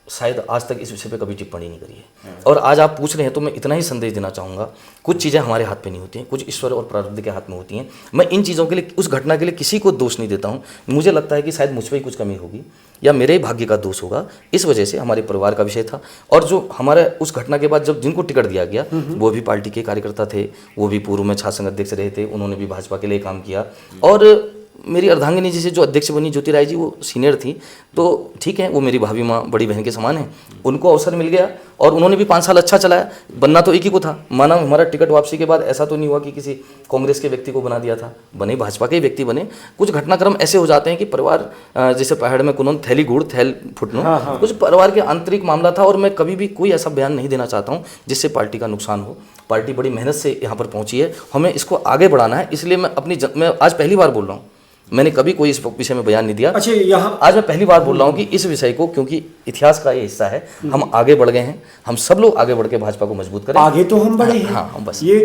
शायद आज तक इस विषय पे कभी टिप्पणी नहीं करी है। और आज आप पूछ रहे हैं तो मैं इतना ही संदेश देना चाहूँगा, कुछ चीज़ें हमारे हाथ पे नहीं होती हैं, कुछ ईश्वर और प्रारब्ध के हाथ में होती हैं। मैं इन चीज़ों के लिए, उस घटना के लिए किसी को दोष नहीं देता हूँ। मुझे लगता है कि शायद मुझ पर ही कुछ कमी होगी या मेरे ही भाग्य का दोष होगा। इस वजह से हमारे परिवार का विषय था। और जो हमारे उस घटना के बाद जब जिनको टिकट दिया गया वो भी पार्टी के कार्यकर्ता थे, वो भी पूर्व में छात्र संघ अध्यक्ष रहे थे, उन्होंने भी भाजपा के लिए काम किया। और मेरी अर्धांगिनी जी से जो अध्यक्ष बनी ज्योति राय जी, वो सीनियर थी, तो ठीक है, वो मेरी भाभी माँ, बड़ी बहन के समान है। उनको अवसर मिल गया और उन्होंने भी 5 साल अच्छा चलाया। बनना तो एक ही को था। माना हमारा टिकट वापसी के बाद ऐसा तो नहीं हुआ कि किसी कांग्रेस के व्यक्ति को बना दिया था, बने भाजपा के ही व्यक्ति बने। कुछ घटनाक्रम ऐसे हो जाते हैं कि परिवार, जैसे पहाड़ में कुनोन थैली गुड़ थैल फुटनो, कुछ परिवार के आंतरिक मामला था। और मैं कभी भी कोई ऐसा बयान नहीं देना चाहता हूँ जिससे पार्टी का नुकसान हो। पार्टी बड़ी मेहनत से यहाँ पर पहुँची है, हमें इसको आगे बढ़ाना है। इसलिए मैं आज पहली बार बोल रहा हूँ, मैंने कभी कोई इस विषय में बयान नहीं दिया। अच्छा, यहाँ आज मैं पहली बार बोल रहा हूँ कि इस विषय को, क्योंकि इतिहास का ये हिस्सा है, हम आगे बढ़ गए हैं। हम सब लोग आगे बढ़ के भाजपा को मजबूत करें। आगे तो हम बढ़े हैं। हाँ, बस ये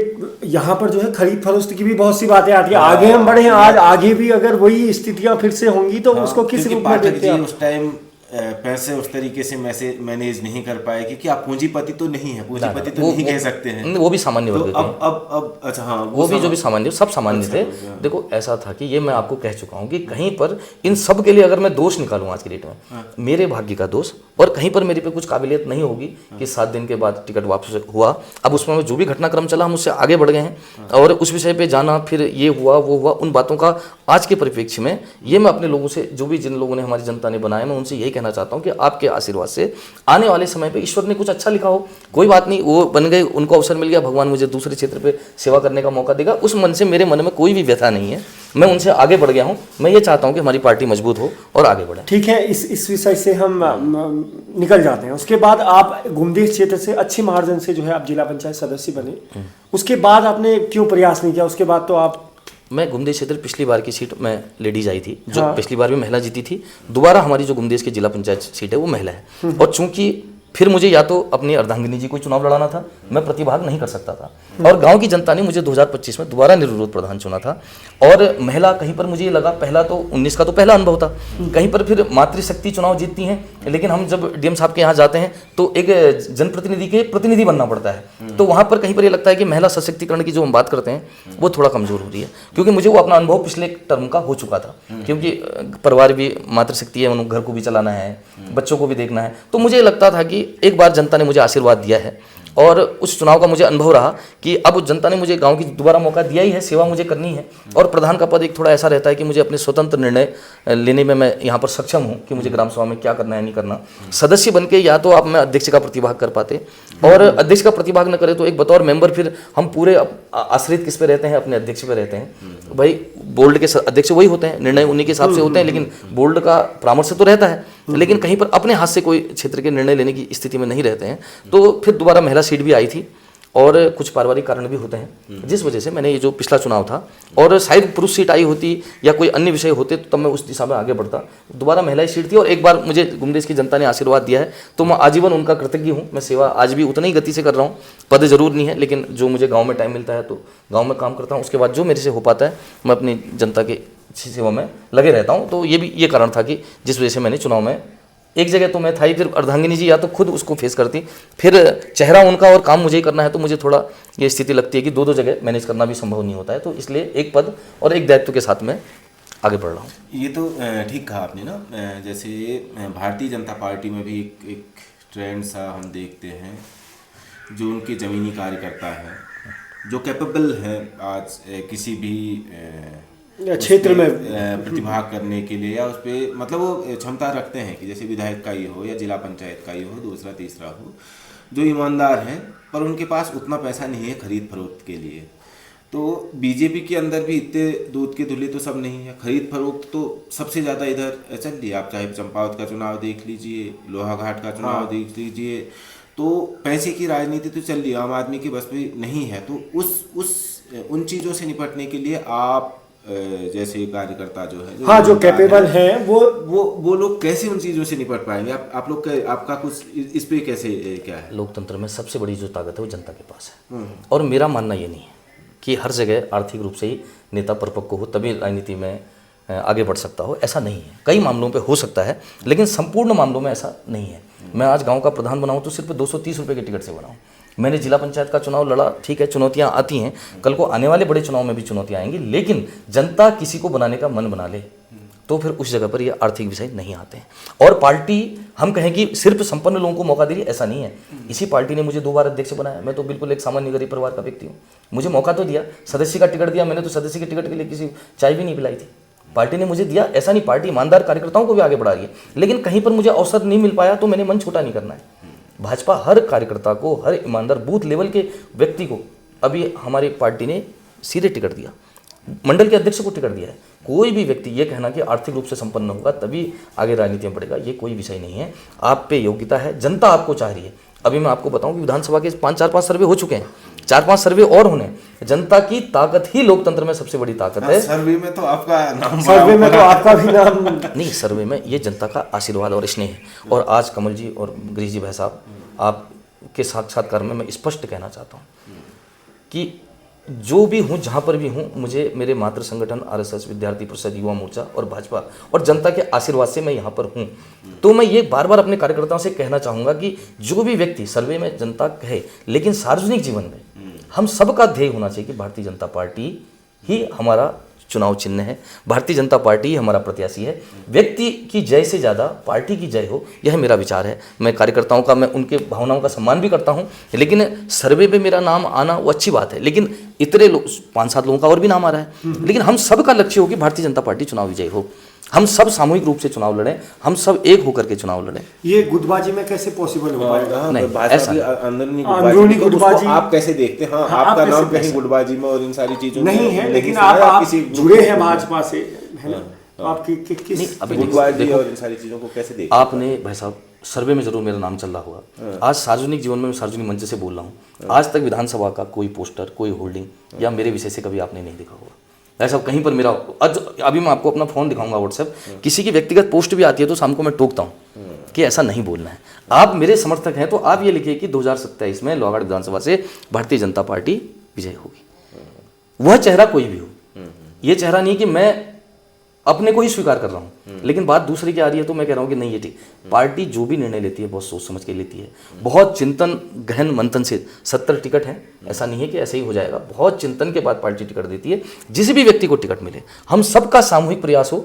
यहाँ पर जो है खरीद फरोख्त की भी बहुत सी बातें आती है। आगे हम बढ़े हैं, आज आगे भी अगर वही स्थितियां फिर से होंगी तो उसको किस रूप में देखते हैं? उस टाइम पैसे उस तरीके से मैनेज नहीं कर पाए, क्योंकि आप पूंजीपति तो नहीं है, पूंजीपति तो नहीं कह सकते हैं। वो भी सामान्य वर्ग थे। अब अच्छा, हाँ, वो भी जो भी सामान्य, सब सामान्य थे। देखो ऐसा था कि ये मैं आपको कह चुका हूँ कि कहीं पर इन सब के लिए अगर मैं दोष निकालूं आज की डेट में, मेरे भाग्य का दोष, और कहीं पर मेरे पे कुछ काबिलियत नहीं होगी कि 7 दिन के बाद टिकट वापस हुआ। अब उसमें जो भी घटनाक्रम चला हम उससे आगे बढ़ गए हैं। और उस विषय पे जाना, फिर ये हुआ वो हुआ, उन बातों का आज के परिप्रेक्ष्य में ये मैं अपने लोगों से, जो भी जिन लोगों ने, हमारी जनता ने बनाया, मैं उनसे यही कहना चाहता हूँ कि आपके आशीर्वाद से आने वाले समय पे ईश्वर ने कुछ अच्छा लिखा हो, कोई बात नहीं, वो बन गए, उनको अवसर मिल गया, भगवान मुझे दूसरे क्षेत्र पे सेवा करने का मौका देगा। उस मन से मेरे मन में कोई भी व्यथा नहीं है, मैं उनसे आगे बढ़ गया हूँ। मैं ये चाहता हूँ कि हमारी पार्टी मजबूत हो और आगे बढ़े। ठीक है, इस विषय से हम निकल जाते हैं। उसके बाद आप गुमदेश क्षेत्र से अच्छे मार्जिन से जो है आप जिला पंचायत सदस्य बने। उसके बाद आपने क्यों प्रयास नहीं किया? उसके बाद तो आप, मैं गुमदेश क्षेत्र पिछली बार की सीट में लेडीज आई थी, जो पिछली बार भी महिला जीती थी। दोबारा हमारी जो गुमदेश की जिला पंचायत सीट है वो महिला है। और चूंकि फिर मुझे या तो अपनी अर्धांगिनी जी को चुनाव लड़ाना था, मैं प्रतिभाग नहीं कर सकता था। और गांव की जनता ने मुझे 2025 में दोबारा निर्विरोध प्रधान चुना था। और महिला, कहीं पर मुझे ये लगा, पहला तो 19 का तो पहला अनुभव था, कहीं पर फिर मातृशक्ति चुनाव जीतती हैं, लेकिन हम जब डीएम साहब के यहाँ जाते हैं तो एक जनप्रतिनिधि के प्रतिनिधि बनना पड़ता है। तो वहाँ पर कहीं पर ये लगता है कि महिला सशक्तिकरण की जो हम बात करते हैं वो थोड़ा कमजोर हो रही है, क्योंकि मुझे वो अपना अनुभव पिछले टर्म का हो चुका था। क्योंकि परिवार भी मातृशक्ति है, उन्हें घर को भी चलाना है, बच्चों को भी देखना है। तो मुझे लगता था कि एक बार जनता ने मुझे आशीर्वाद दिया है और उस चुनाव का मुझे अनुभव रहा कि अब जनता ने मुझे गांव की दोबारा मौका दिया ही है, सेवा मुझे करनी है। और प्रधान का पद एक थोड़ा ऐसा रहता है कि मुझे अपने स्वतंत्र निर्णय लेने में मैं यहाँ पर सक्षम हूँ कि मुझे ग्राम सभा में क्या करना है नहीं करना। सदस्य बनके या तो आप, मैं अध्यक्ष का प्रतिभाग कर पाते, और अध्यक्ष का प्रतिभाग न करे तो एक बतौर मेंबर फिर हम पूरे आश्रित किस पे रहते हैं? अपने अध्यक्ष पे रहते हैं। भाई बोर्ड के अध्यक्ष वही होते हैं, निर्णय उन्हीं के हिसाब से होते हैं, लेकिन बोर्ड का परामर्श तो रहता है, लेकिन कहीं पर अपने हाथ से कोई क्षेत्र के निर्णय लेने की स्थिति में नहीं रहते हैं। तो फिर दोबारा महिला सीट भी आई थी और कुछ पारिवारिक कारण भी होते हैं, जिस वजह से मैंने ये जो पिछला चुनाव था, और शायद पुरुष सीट आई होती या कोई अन्य विषय होते तो तब मैं उस दिशा में आगे बढ़ता। दोबारा महिला सीट थी और एक बार मुझे गुमदेश की जनता ने आशीर्वाद दिया है, तो मैं आजीवन उनका कृतज्ञ हूँ। मैं सेवा आज भी उतनी ही गति से कर रहा हूँ, पद जरूर नहीं है, लेकिन जो मुझे गाँव में टाइम मिलता है तो गाँव में काम करता हूँ। उसके बाद जो मेरे से हो पाता है मैं अपनी जनता के सेवा में लगे रहता हूँ। तो ये कारण था कि जिस वजह से मैंने चुनाव में, एक जगह तो मैं था ही, फिर अर्धांगिनी जी या तो खुद उसको फेस करती, फिर चेहरा उनका और काम मुझे ही करना है, तो मुझे थोड़ा ये स्थिति लगती है कि दो जगह मैनेज करना भी संभव नहीं होता है। तो इसलिए एक पद और एक दायित्व के साथ में आगे बढ़ रहा हूँ। ये तो ठीक कहा आपने ना। जैसे भारतीय जनता पार्टी में भी एक ट्रेंड सा हम देखते हैं, जो उनके ज़मीनी कार्यकर्ता हैं, जो कैपेबल हैं आज किसी भी क्षेत्र में प्रतिभाग करने के लिए, या उस पर मतलब वो क्षमता रखते हैं कि जैसे विधायक का ही हो या जिला पंचायत का ही हो, दूसरा तीसरा हो, जो ईमानदार हैं, पर उनके पास उतना पैसा नहीं है खरीद फरोख्त के लिए। तो बीजेपी के अंदर भी इतने दूध के धुले तो सब नहीं है, खरीद फरोख्त तो सबसे ज़्यादा इधर चल रही है। आप चाहे चंपावत का चुनाव देख लीजिए, लोहाघाट का चुनाव देख लीजिए, तो पैसे की राजनीति तो चल रही है, आम आदमी की बस में नहीं है। तो उन चीज़ों से निपटने के लिए आप जैसे कार्यकर्ता जो है, हाँ, जो कैपेबल हैं, वो लोग कैसे उन चीज़ों से निपट पाएंगे? आप लोग आपका कुछ इस पे कैसे क्या है? लोकतंत्र में सबसे बड़ी जो ताकत है वो जनता के पास है। और मेरा मानना ये नहीं है कि हर जगह आर्थिक रूप से ही नेता परिपक्व हो तभी राजनीति में आगे बढ़ सकता हो, ऐसा नहीं है। कई मामलों पे हो सकता है, लेकिन संपूर्ण मामलों में ऐसा नहीं है। मैं आज गांव का प्रधान बनाऊं तो सिर्फ 230 रुपये के टिकट से बनाऊं। मैंने जिला पंचायत का चुनाव लड़ा, ठीक है, चुनौतियां आती हैं, कल को आने वाले बड़े चुनाव में भी चुनौतियां आएंगी, लेकिन जनता किसी को बनाने का मन बना ले तो फिर उस जगह पर ये आर्थिक विषय नहीं आते हैं। और पार्टी हम कहें कि सिर्फ संपन्न लोगों को मौका दे रही है, ऐसा नहीं है। इसी पार्टी ने मुझे 2 बार अध्यक्ष बनाया। मैं तो बिल्कुल एक सामान्य गरीब परिवार का व्यक्ति हूँ। मुझे मौका तो दिया, सदस्य का टिकट दिया, मैंने तो सदस्य के टिकट के लिए किसी चाय भी नहीं पिलाई थी। पार्टी ने मुझे दिया, ऐसा नहीं, पार्टी ईमानदार कार्यकर्ताओं को भी आगे बढ़ा रही है, लेकिन कहीं पर मुझे अवसर नहीं मिल पाया तो मैंने मन छोटा नहीं करना है। भाजपा हर कार्यकर्ता को, हर ईमानदार बूथ लेवल के व्यक्ति को अभी हमारी पार्टी ने सीधे टिकट दिया, मंडल के अध्यक्ष को टिकट दिया है। कोई भी व्यक्ति ये कहना कि आर्थिक रूप से संपन्न होगा तभी आगे राजनीति में बढ़ेगा, ये कोई विषय नहीं है। आप पे योग्यता है, जनता आपको चाह रही है। अभी मैं आपको बताऊं कि विधानसभा के 4-5 सर्वे हो चुके हैं, 4-5 सर्वे और होने। जनता की ताकत ही लोकतंत्र में सबसे बड़ी ताकत है। सर्वे में तो आपका नाम, सर्वे में तो आपका भी नाम नहीं, सर्वे में ये जनता का आशीर्वाद और स्नेह है। और आज कमल जी और गिरीश जी भाई साहब, आपके साक्षात्कार में मैं स्पष्ट कहना चाहता हूँ कि जो भी हूँ, जहाँ पर भी हूँ, मुझे मेरे मातृ संगठन आरएसएस, विद्यार्थी परिषद, युवा मोर्चा और भाजपा और जनता के आशीर्वाद से मैं यहाँ पर हूँ। तो मैं ये बार बार अपने कार्यकर्ताओं से कहना चाहूँगा कि जो भी व्यक्ति सर्वे में जनता कहे, लेकिन सार्वजनिक जीवन में हम सबका ध्येय होना चाहिए कि भारतीय जनता पार्टी ही हमारा चुनाव चिन्ह है, भारतीय जनता पार्टी ही हमारा प्रत्याशी है। व्यक्ति की जय से ज़्यादा पार्टी की जय हो, यह मेरा विचार है। मैं कार्यकर्ताओं का, मैं उनके भावनाओं का सम्मान भी करता हूं, लेकिन सर्वे पे मेरा नाम आना वो अच्छी बात है, लेकिन इतने 5-7 लोगों का और भी नाम आ रहा है, लेकिन हम सब का लक्ष्य हो कि भारतीय जनता पार्टी चुनाव विजयी हो। हम सब सामूहिक रूप से चुनाव लड़ें, हम सब एक होकर के चुनाव लड़ें। ये गुटबाजी में कैसे पॉसिबल हो पाएगा? नहीं, ऐसा अंदरूनी गुटबाजी आप कैसे देखते हैं? हाँ, आपका नाम कहीं गुटबाजी में और इन सारी चीजों नहीं है, लेकिन आप जुड़े हैं भाजपा से, है ना? आपकी किस गुटबाजी और इन सारी चीजों को कैसे देखते हैं? आपने भाई साहब सर्वे में जरूर मेरा नाम चल रहा होगा। आज सार्वजनिक जीवन में मैं सार्वजनिक मंच से बोल रहा हूँ। आज तक विधानसभा का कोई पोस्टर, कोई होल्डिंग या मेरे विषय से कभी आपने नहीं देखा होगा। ऐसा कहीं पर मेरा अभी मैं आपको अपना फ़ोन दिखाऊंगा, व्हाट्सएप, किसी की व्यक्तिगत पोस्ट भी आती है तो शाम को मैं टोकता हूँ कि ऐसा नहीं बोलना है। आप मेरे समर्थक हैं तो आप ये लिखिए कि 2027 में लोहागढ़ विधानसभा से भारतीय जनता पार्टी विजय होगी। वह चेहरा कोई भी हो, ये चेहरा नहीं कि मैं अपने को ही स्वीकार कर रहा हूँ, लेकिन बात दूसरी की आ रही है तो मैं कह रहा हूँ कि नहीं, ये ठीक। पार्टी जो भी निर्णय लेती है बहुत सोच समझ के लेती है, बहुत चिंतन गहन मंथन से। 70 टिकट हैं, ऐसा नहीं है कि ऐसे ही हो जाएगा। बहुत चिंतन के बाद पार्टी टिकट देती है। जिस भी व्यक्ति को टिकट मिले, हम सबका सामूहिक प्रयास हो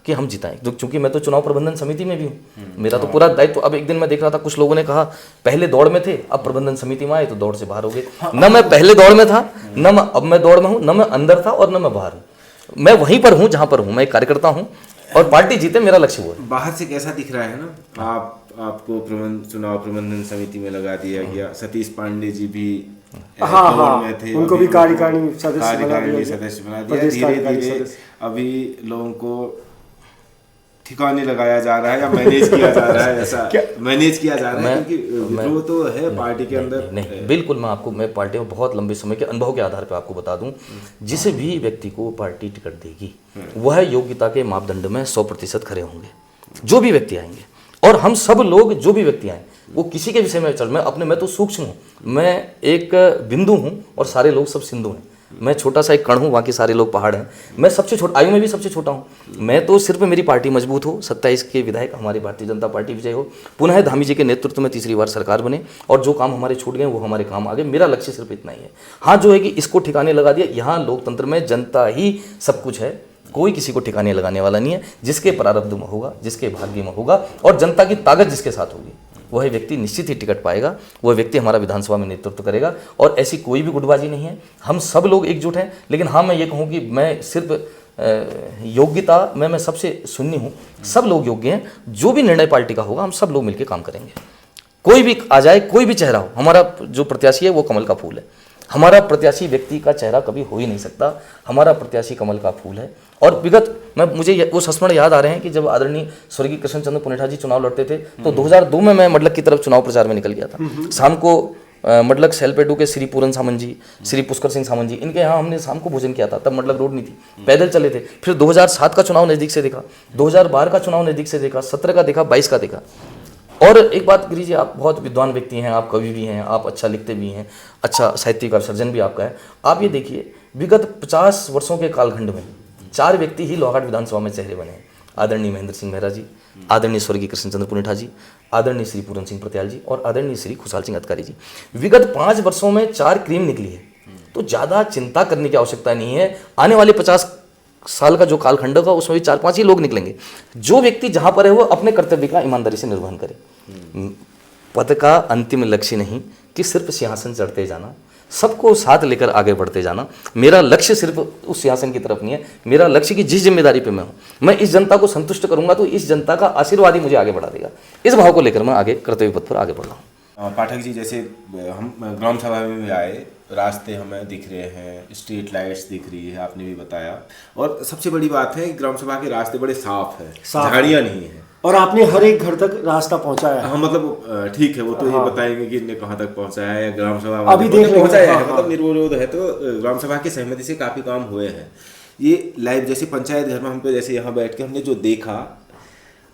कि हम जिताएं। क्योंकि मैं तो चुनाव प्रबंधन समिति में भी हूँ, मेरा तो पूरा दायित्व। अब एक दिन मैं देख रहा था, कुछ लोगों ने कहा पहले दौड़ में थे, अब प्रबंधन समिति में आए तो दौड़ से बाहर हो गए। न मैं पहले दौड़ में था, न अब मैं दौड़ में हूँ, न मैं अंदर था और न मैं बाहर हूँ। मैं वहीं पर हूं जहां पर हूं, मैं एक कार्यकर्ता हूं और पार्टी जीते मेरा लक्ष्य वो है। बाहर से कैसा दिख रहा है ना, आपको चुनाव प्रबंधन समिति में लगा दिया गया। सतीश पांडे जी भी में थे, उनको भी कार्यकारिणी सदस्य बना दिया। धीरे धीरे अभी लोगों को ठिकाने लगाया जा रहा है या मैनेज किया जा रहा है, ऐसा मैनेज किया जा रहा है, क्योंकि विद्रोह तो है पार्टी के अंदर। नहीं, बिल्कुल मैं पार्टी में बहुत लंबे समय के अनुभव के आधार पर आपको बता दूं, जिस भी व्यक्ति को पार्टी टिकट देगी वह योग्यता के मापदंड में 100% खड़े होंगे, जो भी व्यक्ति आएंगे। और हम सब लोग जो भी व्यक्ति आए वो किसी के विषय में मैं तो सूक्ष्म हूँ, मैं एक बिंदु हूँ और सारे लोग सब सिंधु हैं। मैं छोटा सा एक कण हूँ, बाकी सारे लोग पहाड़ हैं। मैं सबसे छोटा, आयु में भी सबसे छोटा हूँ। मैं तो सिर्फ मेरी पार्टी मजबूत हो, 27 के विधायक हमारी भारतीय जनता पार्टी विजय हो, पुनः धामी जी के नेतृत्व में तीसरी बार सरकार बने और जो काम हमारे छूट गए वो हमारे काम आगे। मेरा लक्ष्य सिर्फ इतना ही है। हाँ, जो है कि इसको ठिकाने लगा दिया, यहाँ लोकतंत्र में जनता ही सब कुछ है, कोई किसी को ठिकाने लगाने वाला नहीं है। जिसके प्रारब्ध में होगा, जिसके भाग्य में होगा और जनता की ताकत जिसके साथ होगी वह व्यक्ति निश्चित ही टिकट पाएगा, वह व्यक्ति हमारा विधानसभा में नेतृत्व करेगा। और ऐसी कोई भी गुटबाजी नहीं है, हम सब लोग एकजुट हैं। लेकिन हाँ, मैं ये कहूँ कि मैं सिर्फ योग्यता में मैं सबसे शून्य हूँ, सब लोग योग्य हैं। जो भी निर्णय पार्टी का होगा हम सब लोग मिलकर काम करेंगे। कोई भी आ जाए, कोई भी चेहरा हो, हमारा जो प्रत्याशी है वो कमल का फूल है। हमारा प्रत्याशी व्यक्ति का चेहरा कभी हो ही नहीं सकता, हमारा प्रत्याशी कमल का फूल है। और विगत मुझे वो संस्मरण याद आ रहे हैं कि जब आदरणीय स्वर्गीय कृष्णचंद्र पुनेठा जी चुनाव लड़ते थे तो 2002 में मैं मडलक की तरफ चुनाव प्रचार में निकल गया था। शाम को मडलक सेलपेटू के श्री पूरन सामंत जी, श्री पुष्कर सिंह सामंत जी, इनके यहाँ हमने शाम को भोजन किया था। तब मडलक रोड नहीं थी, पैदल चले थे। फिर 2007 का चुनाव नज़दीक से देखा, 2012 का चुनाव नज़दीक से देखा, 17 का देखा, 22 का देखा। और एक बात गिरी जी, आप बहुत विद्वान व्यक्ति हैं, आप कवि भी हैं, आप अच्छा लिखते भी हैं, अच्छा साहित्य का सर्जन भी आपका है। आप ये देखिए, विगत 50 वर्षों के कालखंड में 4 व्यक्ति ही लोहाघाट विधानसभा में चेहरे बने हैं। आदरणीय महेंद्र सिंह मेहरा जी, आदरणीय स्वर्गीय कृष्णचंद्र पुनेठा जी, आदरणीय श्री पूरन सिंह प्रत्याल जी और आदरणीय श्री खुशहाल सिंह अतकारी जी। विगत 5 वर्षों में 4 क्रीम निकली है, तो ज़्यादा चिंता करने की आवश्यकता नहीं है। आने वाले 50 साल का जो कालखंड होगा उसमें भी 4-5 ही लोग निकलेंगे। जो व्यक्ति जहाँ पर है वो अपने कर्तव्य का ईमानदारी से निर्वहन करे। पद का अंतिम लक्ष्य नहीं कि सिर्फ सिंहासन चढ़ते जाना, सबको साथ लेकर आगे बढ़ते जाना। मेरा लक्ष्य सिर्फ उस सिंहासन की तरफ नहीं है, मेरा लक्ष्य कि जिस जिम्मेदारी पे मैं हूँ, मैं इस जनता को संतुष्ट करूंगा तो इस जनता का आशीर्वाद ही मुझे आगे बढ़ा देगा। इस भाव को लेकर मैं आगे कर्तव्य पथ पर आगे बढ़ रहा हूँ। पाठक जी, जैसे हम ग्राम सभा में भी आए, रास्ते हमें दिख रहे हैं, स्ट्रीट लाइट्स दिख रही है, आपने भी बताया। और सबसे बड़ी बात है कि ग्राम सभा के रास्ते बड़े साफ है, झाड़ियाँ नहीं है। और आपने हर एक घर तक रास्ता पहुंचाया है। हाँ, मतलब ठीक है, वो तो ये बताएंगे कि इनने कहाँ तक पहुंचाया है, ग्राम सभा अभी देख पहुंचाया है, मतलब निर्विरोध है। तो ग्राम सभा की सहमति से काफी काम हुए हैं। ये लाइव जैसे पंचायत घर में हम तो जैसे यहाँ बैठ के हमने जो देखा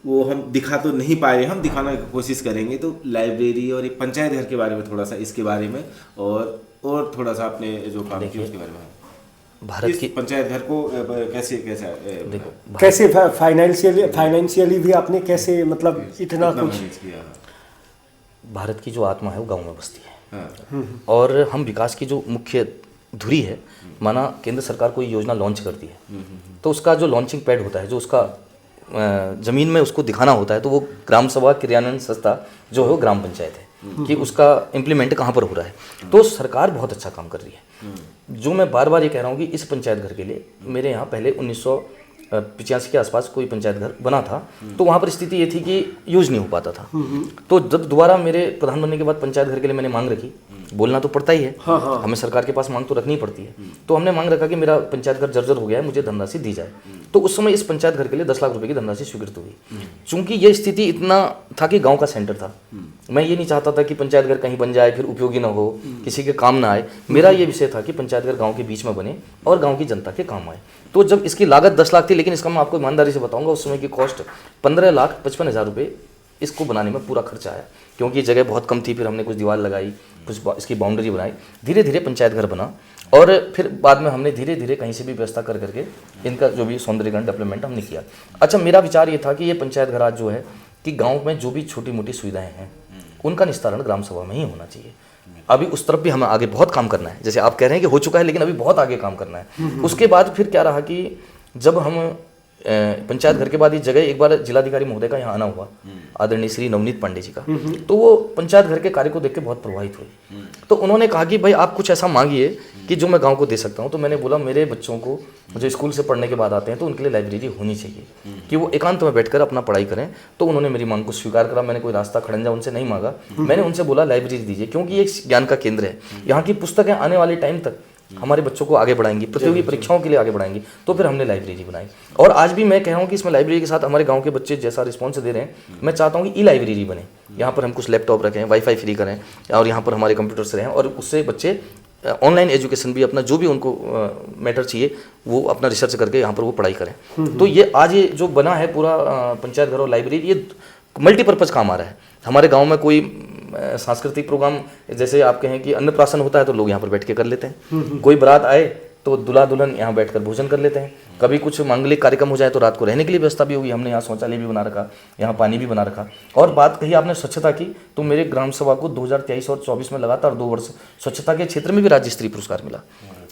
वो हम दिखा तो नहीं पाए, हम दिखाना की कोशिश करेंगे। तो लाइब्रेरी और एक पंचायत घर के बारे में थोड़ा सा, इसके बारे में और थोड़ा सा आपने जो काम किया उसके बारे में, भारत की पंचायत घर को कैसे देखो, कैसे फाइनेंशियली भी आपने कैसे, मतलब इतना कुछ किया। भारत की जो आत्मा है वो गांव में बसती है। हाँ। और हम विकास की जो मुख्य धुरी है, माना केंद्र सरकार कोई योजना लॉन्च करती है तो उसका जो लॉन्चिंग पैड होता है, जो उसका ज़मीन में उसको दिखाना होता है, तो वो ग्राम सभा क्रियान्वयन संस्था जो है वो ग्राम पंचायत है कि उसका इम्प्लीमेंट कहाँ पर हो रहा है। तो सरकार बहुत अच्छा काम कर रही है। जो मैं बार बार ये कह रहा हूँ कि इस पंचायत घर के लिए मेरे यहाँ पहले 1985 के आसपास कोई पंचायत घर बना था, तो वहाँ पर स्थिति ये थी कि यूज नहीं हो पाता था। तो जब दोबारा मेरे प्रधान बनने के बाद पंचायत घर के लिए मैंने मांग रखी, बोलना तो पड़ता ही है, हमें सरकार के पास मांग तो रखनी पड़ती है। तो हमने मांग रखा कि मेरा पंचायत घर जर्जर हो गया है, मुझे धनराशि दी जाए। तो उस समय इस पंचायत घर के लिए 10 लाख रुपए की धनराशि स्वीकृत हुई। चूंकि ये स्थिति इतना था कि गांव का सेंटर था, मैं ये नहीं चाहता था कि पंचायत घर कहीं बन जाए फिर उपयोगी ना हो, किसी के काम ना आए। मेरा ये विषय था कि पंचायत घर गाँव के बीच में बने और गाँव की जनता के काम आए। तो जब इसकी लागत 10 लाख थी, लेकिन इसका मैं आपको ईमानदारी से बताऊंगा, उस समय की कॉस्ट 15,55,000 रुपये इसको बनाने में पूरा खर्चा आया, क्योंकि ये जगह बहुत कम थी। फिर हमने कुछ दीवार लगाई, कुछ इसकी बाउंड्री बनाई, धीरे धीरे पंचायत घर बना। और फिर बाद में हमने धीरे धीरे कहीं से भी व्यवस्था कर करके इनका जो भी सौंदर्यीकरण डेवलपमेंट हमने किया। अच्छा, मेरा विचार ये था कि ये पंचायत घर आज जो है कि गाँव में जो भी छोटी मोटी सुविधाएँ हैं उनका निस्तारण ग्राम सभा में ही होना चाहिए। अभी उस तरफ भी हमें आगे बहुत काम करना है। जैसे आप कह रहे हैं कि हो चुका है, लेकिन अभी बहुत आगे काम करना है। उसके बाद फिर क्या रहा कि जब हम पंचायत घर के बाद ये जगह एक बार जिलाधिकारी महोदय का यहाँ आना हुआ, आदरणीय श्री नवनीत पांडे जी का, तो वो पंचायत घर के कार्य को देख के बहुत प्रभावित हुए। तो उन्होंने कहा कि भाई आप कुछ ऐसा मांगिए कि जो मैं गांव को दे सकता हूँ। तो मैंने बोला मेरे बच्चों को जो स्कूल से पढ़ने के बाद आते हैं तो उनके लिए लाइब्रेरी होनी चाहिए कि वो एकांत में बैठकर अपना पढ़ाई करें। तो उन्होंने मेरी मांग को स्वीकार करा। मैंने कोई रास्ता खड़ंजा उनसे नहीं मांगा, मैंने उनसे बोला लाइब्रेरी दीजिए, क्योंकि ये ज्ञान का केंद्र है। यहाँ की पुस्तकें आने वाले टाइम तक हमारे बच्चों को आगे बढ़ाएंगी, प्रतियोगी परीक्षाओं के लिए आगे बढ़ाएंगी। तो फिर हमने लाइब्रेरी बनाई और आज भी मैं कह रहा हूँ कि इसमें लाइब्रेरी के साथ हमारे गांव के बच्चे जैसा रिस्पॉन्स दे रहे हैं, मैं चाहता हूँ कि ई लाइब्रेरी बने। यहाँ पर हम कुछ लैपटॉप रखें, वाईफाई फ्री करें और यहाँ पर हमारे कंप्यूटर्स रहें और उससे बच्चे ऑनलाइन एजुकेशन भी अपना जो भी उनको मैटर चाहिए वो अपना रिसर्च करके यहाँ पर वो पढ़ाई करें। तो ये आज ये जो बना है पूरा पंचायत घर और लाइब्रेरी, ये मल्टीपर्पज़ काम आ रहा है। हमारे गांव में कोई सांस्कृतिक प्रोग्राम, जैसे आप कहें कि अन्नप्राशन होता है तो लोग यहाँ पर बैठ के कर लेते हैं। कोई बारात आए तो दूल्हा दुल्हन यहाँ बैठकर भोजन कर लेते हैं। कभी कुछ मांगलिक कार्यक्रम हो जाए तो रात को रहने के लिए व्यवस्था भी होगी। हमने यहाँ शौचालय भी बना रखा, यहाँ पानी भी बना रखा। और बात कही आपने स्वच्छता की, तो मेरे ग्राम सभा को 2023 और 24 में लगातार 2 वर्ष स्वच्छता के क्षेत्र में भी राज्य स्तरीय पुरस्कार मिला।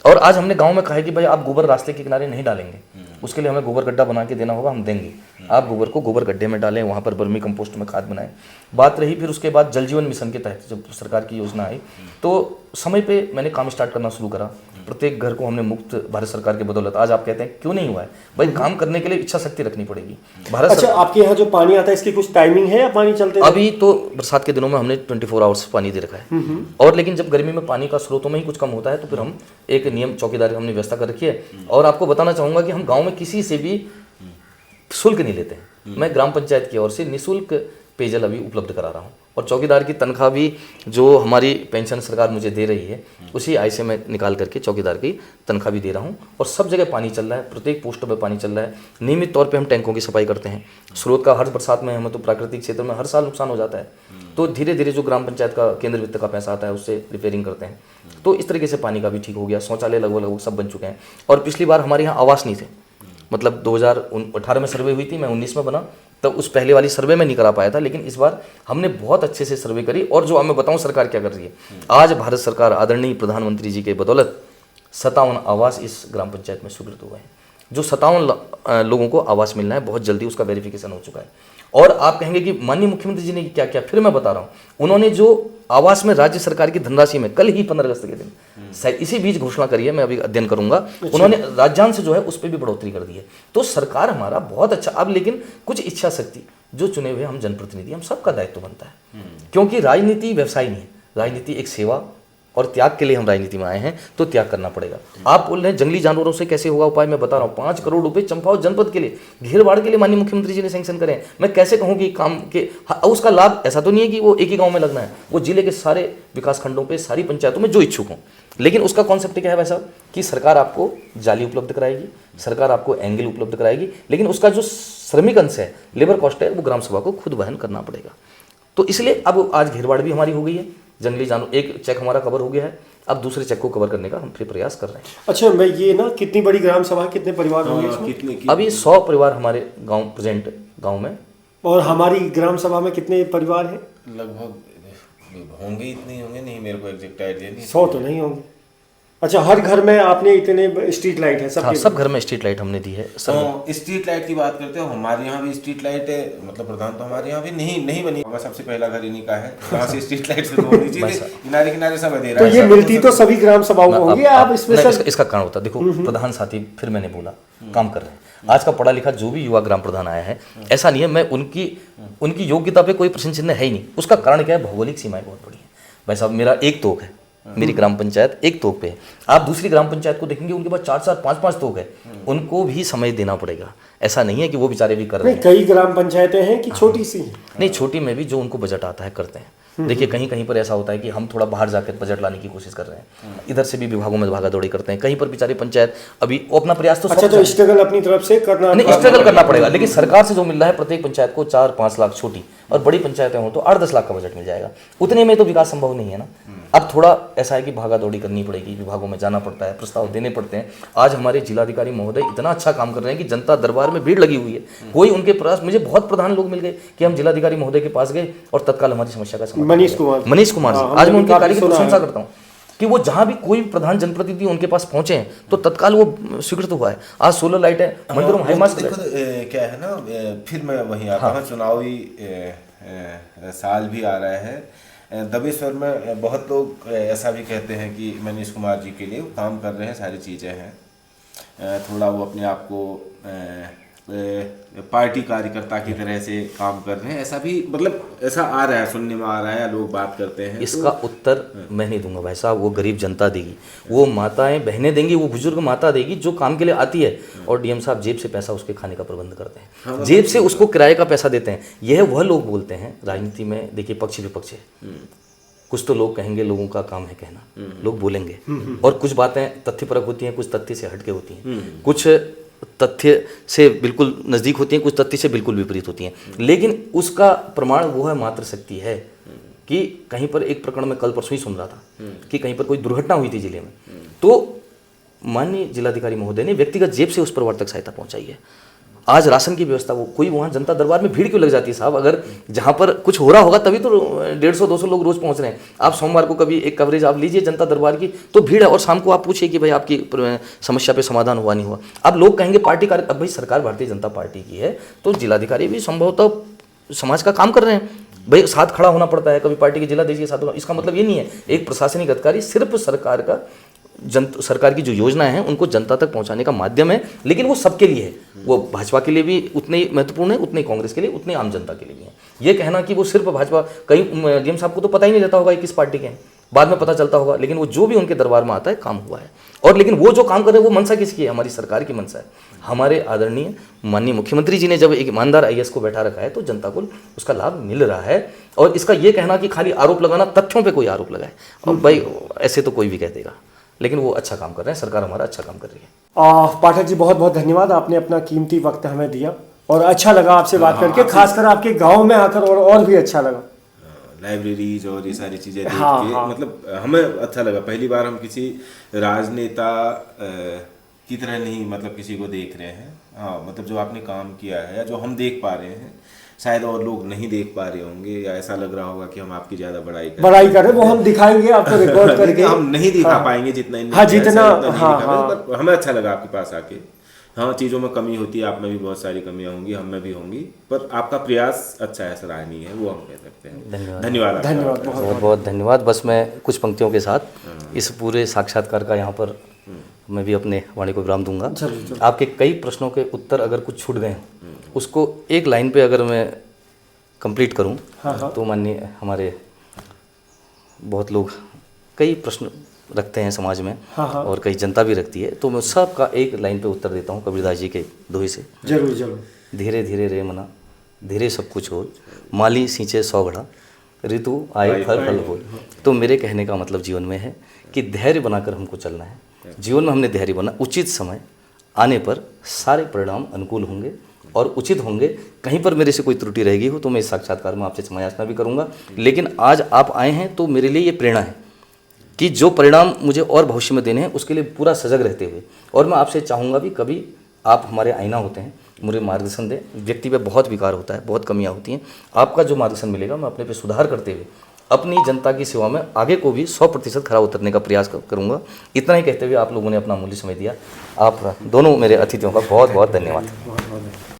और आज हमने गांव में कहा है कि भाई आप गोबर रास्ते के किनारे नहीं डालेंगे, उसके लिए हमें गोबर गड्ढा बना के देना होगा, हम देंगे। आप गोबर को गोबर गड्ढे में डालें, वहाँ पर वर्मी कंपोस्ट में खाद बनाएं। बात रही फिर उसके बाद जल जीवन मिशन के तहत जब सरकार की योजना आई तो समय पे मैंने काम स्टार्ट करना शुरू करा। प्रत्येक घर को हमने मुफ्त, भारत सरकार की बदौलत। आज आप कहते हैं क्यों नहीं हुआ है, भाई काम करने के लिए इच्छा शक्ति रखनी पड़ेगी। अच्छा, आपके यहाँ जो पानी आता है इसकी कुछ टाइमिंग है या पानी चलते अभी तो बरसात के दिनों में हमने 24 आवर्स पानी दे रखा है। और लेकिन जब गर्मी में पानी का स्रोतों में ही कुछ कम होता है तो फिर हम एक नियम चौकीदार हमने व्यवस्था कर रखी है। और आपको बताना चाहूँगा कि हम गाँव में किसी से भी शुल्क नहीं लेते हैं। मैं ग्राम पंचायत की ओर से निःशुल्क पेयजल अभी उपलब्ध करा रहा हूँ और चौकीदार की तनख्वाह भी जो हमारी पेंशन सरकार मुझे दे रही है उसी आय से मैं निकाल करके चौकीदार की तनख्वाह भी दे रहा हूँ। और सब जगह पानी चल रहा है, प्रत्येक पोस्ट पर पानी चल रहा है। नियमित तौर पे हम टैंकों की सफाई करते हैं। स्रोत का हर बरसात में हमें तो प्राकृतिक क्षेत्र में हर साल नुकसान हो जाता है, तो धीरे धीरे जो ग्राम पंचायत का केंद्र वित्त का पैसा आता है उससे रिपेयरिंग करते हैं। तो इस तरीके से पानी का भी ठीक हो गया। शौचालय लगभग सब बन चुके हैं। और पिछली बार हमारे यहाँ आवास नहीं थे, मतलब 2018 में सर्वे हुई थी, मैं 19 में बना, तब उस पहले वाली सर्वे में नहीं करा पाया था। लेकिन इस बार हमने बहुत अच्छे से सर्वे करी। और जो मैं बताऊं सरकार क्या कर रही है, आज भारत सरकार आदरणीय प्रधानमंत्री जी के बदौलत 57 आवास इस ग्राम पंचायत में स्वीकृत हुए हैं। जो 57 लोगों को आवास मिलना है, बहुत जल्दी उसका वेरिफिकेशन हो चुका है। और आप कहेंगे कि माननीय मुख्यमंत्री जी ने क्या किया, फिर मैं बता रहा हूँ। उन्होंने जो आवास में राज्य सरकार की धनराशि में कल ही 15 अगस्त के दिन इसी बीच घोषणा करी है, मैं अभी अध्ययन करूंगा। उन्होंने राज्यांश जो है उस पर भी बढ़ोतरी कर दी है। तो सरकार हमारा बहुत अच्छा। अब लेकिन कुछ इच्छा शक्ति, जो चुने हुए हम जनप्रतिनिधि, हम सबका दायित्व बनता है, क्योंकि राजनीति व्यवसाय नहीं है, राजनीति एक सेवा और त्याग के लिए हम राजनीति में आए हैं, तो त्याग करना पड़ेगा। आप बोल रहे हैं जंगली जानवरों से कैसे होगा उपाय, मैं बता रहा हूँ। 5 करोड़ रुपए चंपावत जनपद के लिए, घेरबाड़ के लिए माननीय मुख्यमंत्री जी ने सैंक्शन करें। मैं कैसे कहूँ कि काम के उसका लाभ ऐसा तो नहीं है कि वो एक ही गांव में लगना है, वो जिले के सारे विकास खंडों पे, सारी पंचायतों में जो इच्छुक हों। लेकिन उसका कॉन्सेप्ट क्या है वैसा कि सरकार आपको जाली उपलब्ध कराएगी, सरकार आपको एंगल उपलब्ध कराएगी, लेकिन उसका जो श्रमिक अंश है, लेबर कॉस्ट है, वो ग्राम सभा को खुद वहन करना पड़ेगा। तो इसलिए अब आज घेरबाड़ भी हमारी हो गई है, जंगली जानवर एक चेक हमारा कवर हो गया है, अब दूसरे चेक को कवर करने का हम फिर प्रयास कर रहे हैं। अच्छा, मैं ये ना कितनी बड़ी ग्राम सभा, कितने परिवार होंगे इसमें? अभी 100 परिवार हमारे गांव प्रेजेंट गांव में। और हमारी ग्राम सभा में कितने परिवार हैं? लगभग होंगे, इतने होंगे नहीं, मेरे को एग्जैक्ट आइडिया नहीं। 100 तो नहीं होंगे। अच्छा, हर घर में आपने इतने स्ट्रीट लाइट है सब? हाँ, सब घर में स्ट्रीट लाइट हमने दी है। तो स्ट्रीट लाइट की बात करते हो, हमारे यहाँ भी स्ट्रीट लाइट है, मतलब प्रधान तो हमारे यहाँ भी नहीं बनी। हमारा सबसे पहला घर इन्हीं का है, जहाँ से स्ट्रीट लाइट से होनी चाहिए, किनारे किनारे सब अंधेरा है। तो ये मिलती तो सभी ग्राम सभाओं को होगी, आप स्पेशल? इसका कारण होता है, देखो प्रधान साथी, फिर मैंने बोला काम कर रहे हैं। आज का पढ़ा लिखा जो भी युवा ग्राम प्रधान आया है, ऐसा नहीं है मैं उनकी योग्यता पे कोई प्रश्न चिन्ह है ही नहीं। उसका कारण क्या है, भौगोलिक सीमाएं बहुत बड़ी है। भाई साहब, मेरा एक तोक है, मेरी ग्राम पंचायत एक तोक पे है। आप दूसरी ग्राम पंचायत को देखेंगे, उनके पास 4-4, 5-5 तोक है। उनको भी समय देना पड़ेगा। ऐसा नहीं है कि वो बेचारे भी कर रहे हैं। कई ग्राम पंचायतें हैं कि छोटी सी हैं? नहीं, छोटी में भी जो उनको बजट आता है करते हैं। देखिए, कहीं कहीं पर ऐसा होता है कि हम थोड़ा बाहर जाकर बजट लाने की कोशिश कर रहे हैं, इधर से भी विभागों में भागा दौड़ी करते हैं। कहीं पर बेचारे पंचायत अभी वो अपना प्रयास तो अच्छा, तो स्ट्रगल अपनी तरफ से करना, नहीं स्ट्रगल करना पड़ेगा। लेकिन सरकार से जो मिल रहा है प्रत्येक पंचायत को 4-5 लाख, छोटी और बड़ी पंचायतें हो तो 8-10 लाख का बजट मिल जाएगा। उतने में तो विकास संभव नहीं है ना। अब थोड़ा ऐसा है कि भागा दौड़ी करनी पड़ेगी, विभागों में जाना पड़ता है, प्रस्ताव देने पड़ते हैं। आज हमारे जिलाधिकारी महोदय इतना अच्छा काम कर रहे हैं कि जनता दरबार में भीड़ लगी हुई है। कोई उनके प्रयास, मुझे बहुत प्रधान लोग मिल गए कि हम जिलाधिकारी महोदय के पास गए और तत्काल हमारी समस्या का समाधान। मनीष कुमार जी, आज मैं उनके कार्य की प्रशंसा करता हूँ कि वो जहाँ भी कोई प्रधान जनप्रतिनिधि उनके पास पहुंचे हैं तो तत्काल वो स्वीकृत हुआ है। आज 16 लाइटें मंदिरों में हाईमास्ट। क्या है ना, फिर मैं वहीं आता हूँ, चुनावी साल भी आ रहा है। दबेश्वर में बहुत लोग ऐसा भी कहते हैं कि मनीष कुमार जी के लिए काम कर रहे हैं, सारी चीज़ें हैं, थोड़ा वो अपने आप को पार्टी कार्यकर्ता की तरह से काम कर रहे हैं, ऐसा भी मतलब ऐसा आ रहा है, सुनने में आ रहा है, लोग बात करते हैं। इसका उत्तर मैं नहीं दूंगा भाई साहब, वो गरीब जनता देगी, वो माताएं बहनें देंगी, वो बुजुर्ग माता देगी जो काम के लिए आती है, और डीएम साहब जेब से पैसा उसके खाने का प्रबंध करते हैं, जेब से उसको किराए का पैसा देते हैं। यह वह लोग बोलते हैं, राजनीति में देखिए पक्ष विपक्ष है, कुछ तो लोग कहेंगे, लोगों का काम है कहना, लोग बोलेंगे, और कुछ बातें तथ्यपरक होती हैं, कुछ तथ्य से हटके होती हैं, कुछ तथ्य से बिल्कुल नज़दीक होती हैं, कुछ तथ्य से बिल्कुल विपरीत होती हैं, लेकिन उसका प्रमाण वो है, मात्र शक्ति है कि कहीं पर एक प्रकरण में कल परसों ही सुन रहा था कि कहीं पर कोई दुर्घटना हुई थी जिले में, तो माननीय जिलाधिकारी महोदय ने व्यक्तिगत जेब से उस परिवार तक सहायता पहुंचाई है। आज राशन की व्यवस्था, वो कोई वहाँ जनता दरबार में भीड़ क्यों लग जाती है साहब? अगर जहाँ पर कुछ हो रहा होगा तभी तो 150-200 लोग रोज पहुँच रहे हैं। आप सोमवार को कभी एक कवरेज आप लीजिए जनता दरबार की, तो भीड़ है, और शाम को आप पूछिए कि भाई आपकी समस्या पे समाधान हुआ नहीं हुआ। अब लोग कहेंगे पार्टी कार्य, अब भाई सरकार भारतीय जनता पार्टी की है, तो जिलाधिकारी भी संभवतः समाज का काम कर रहे हैं, भाई साथ खड़ा होना पड़ता है, कभी पार्टी के जिलाधीश के साथ। इसका मतलब ये नहीं है एक प्रशासनिक अधिकारी सिर्फ सरकार की जो योजनाएं हैं उनको जनता तक पहुंचाने का माध्यम है, लेकिन वो सबके लिए है, वो भाजपा के लिए भी उतने ही महत्वपूर्ण है, उतने ही कांग्रेस के लिए, उतने आम जनता के लिए भी है। ये कहना कि वो सिर्फ भाजपा, कई डीएम साहब को तो पता ही नहीं रहता होगा किस पार्टी के हैं, बाद में पता चलता होगा, लेकिन वो जो भी उनके दरबार में आता है काम हुआ है। और लेकिन वो जो काम कर रहे हैं वो मंशा किसकी है? हमारी सरकार की मंशा है। हमारे आदरणीय माननीय मुख्यमंत्री जी ने जब एक ईमानदार आईएएस को बैठा रखा है तो जनता को उसका लाभ मिल रहा है। और इसका ये कहना कि खाली आरोप लगाना, तथ्यों पे कोई आरोप लगाए, और भाई ऐसे तो कोई भी कह देगा, लेकिन वो अच्छा काम कर रहे हैं, सरकार हमारा अच्छा काम कर रही है। पाठक जी बहुत बहुत धन्यवाद, आपने अपना कीमती वक्त हमें दिया और अच्छा लगा आपसे बात करके, खासकर आपके गांव में आकर और भी अच्छा लगा। लाइब्रेरीज और ये सारी चीज़ें देख के मतलब हमें अच्छा लगा। पहली बार हम किसी राजनेता की तरह नहीं मतलब किसी को देख रहे हैं। हाँ, मतलब जो आपने काम किया है या जो हम देख पा रहे हैं, शायद और लोग नहीं देख पा रहे होंगे, या ऐसा लग रहा होगा कि हम आपकी ज़्यादा बड़ाई कर रहे हैं। वो हम दिखाएंगे आपको रिकॉर्ड करके। हम नहीं दिखा पाएंगे जितना पर हमें अच्छा लगा आपके पास आके। हाँ, चीज़ों में कमी होती है, आप में भी बहुत सारी कमियां होंगी, हम में भी होंगी, पर आपका प्रयास अच्छा है, सराहनीय है, वो हम कह सकते हैं। धन्यवाद बहुत बहुत धन्यवाद। बस मैं कुछ पंक्तियों के साथ इस पूरे साक्षात्कार का यहाँ पर मैं भी अपने वाणी को विराम दूंगा। आपके कई प्रश्नों के उत्तर अगर कुछ छूट गए उसको एक लाइन पे अगर मैं कंप्लीट करूं तो माननीय हमारे बहुत लोग कई प्रश्न रखते हैं समाज में, और कई जनता भी रखती है, तो मैं सबका एक लाइन पे उत्तर देता हूं कबीरदास जी के दोहे से। जरूर जरूर। धीरे धीरे रे मना, धीरे सब कुछ हो, माली सींचे 100 घड़ा, ऋतु आए फल फल हो। तो मेरे कहने का मतलब जीवन में है कि धैर्य बनाकर हमको चलना है। जीवन में हमने धैर्य बना, उचित समय आने पर सारे परिणाम अनुकूल होंगे और उचित होंगे। कहीं पर मेरे से कोई त्रुटि रहेगी हो तो मैं इस साक्षात्कार में आपसे क्षमा याचना भी करूंगा, लेकिन आज आप आए हैं तो मेरे लिए ये प्रेरणा है कि जो परिणाम मुझे और भविष्य में देने हैं उसके लिए पूरा सजग रहते हुए, और मैं आपसे चाहूँगा भी कभी आप हमारे आईना होते हैं, मुझे मार्गदर्शन दें। व्यक्ति पे बहुत विकार होता है, बहुत कमियां होती हैं, आपका जो मार्गदर्शन मिलेगा मैं अपने पे सुधार करते हुए अपनी जनता की सेवा में आगे को भी 100% खरा उतरने का प्रयास करूंगा। इतना ही कहते हुए आप लोगों ने अपना अमूल्य समय दिया। आप दोनों मेरे अतिथियों का बहुत बहुत धन्यवाद।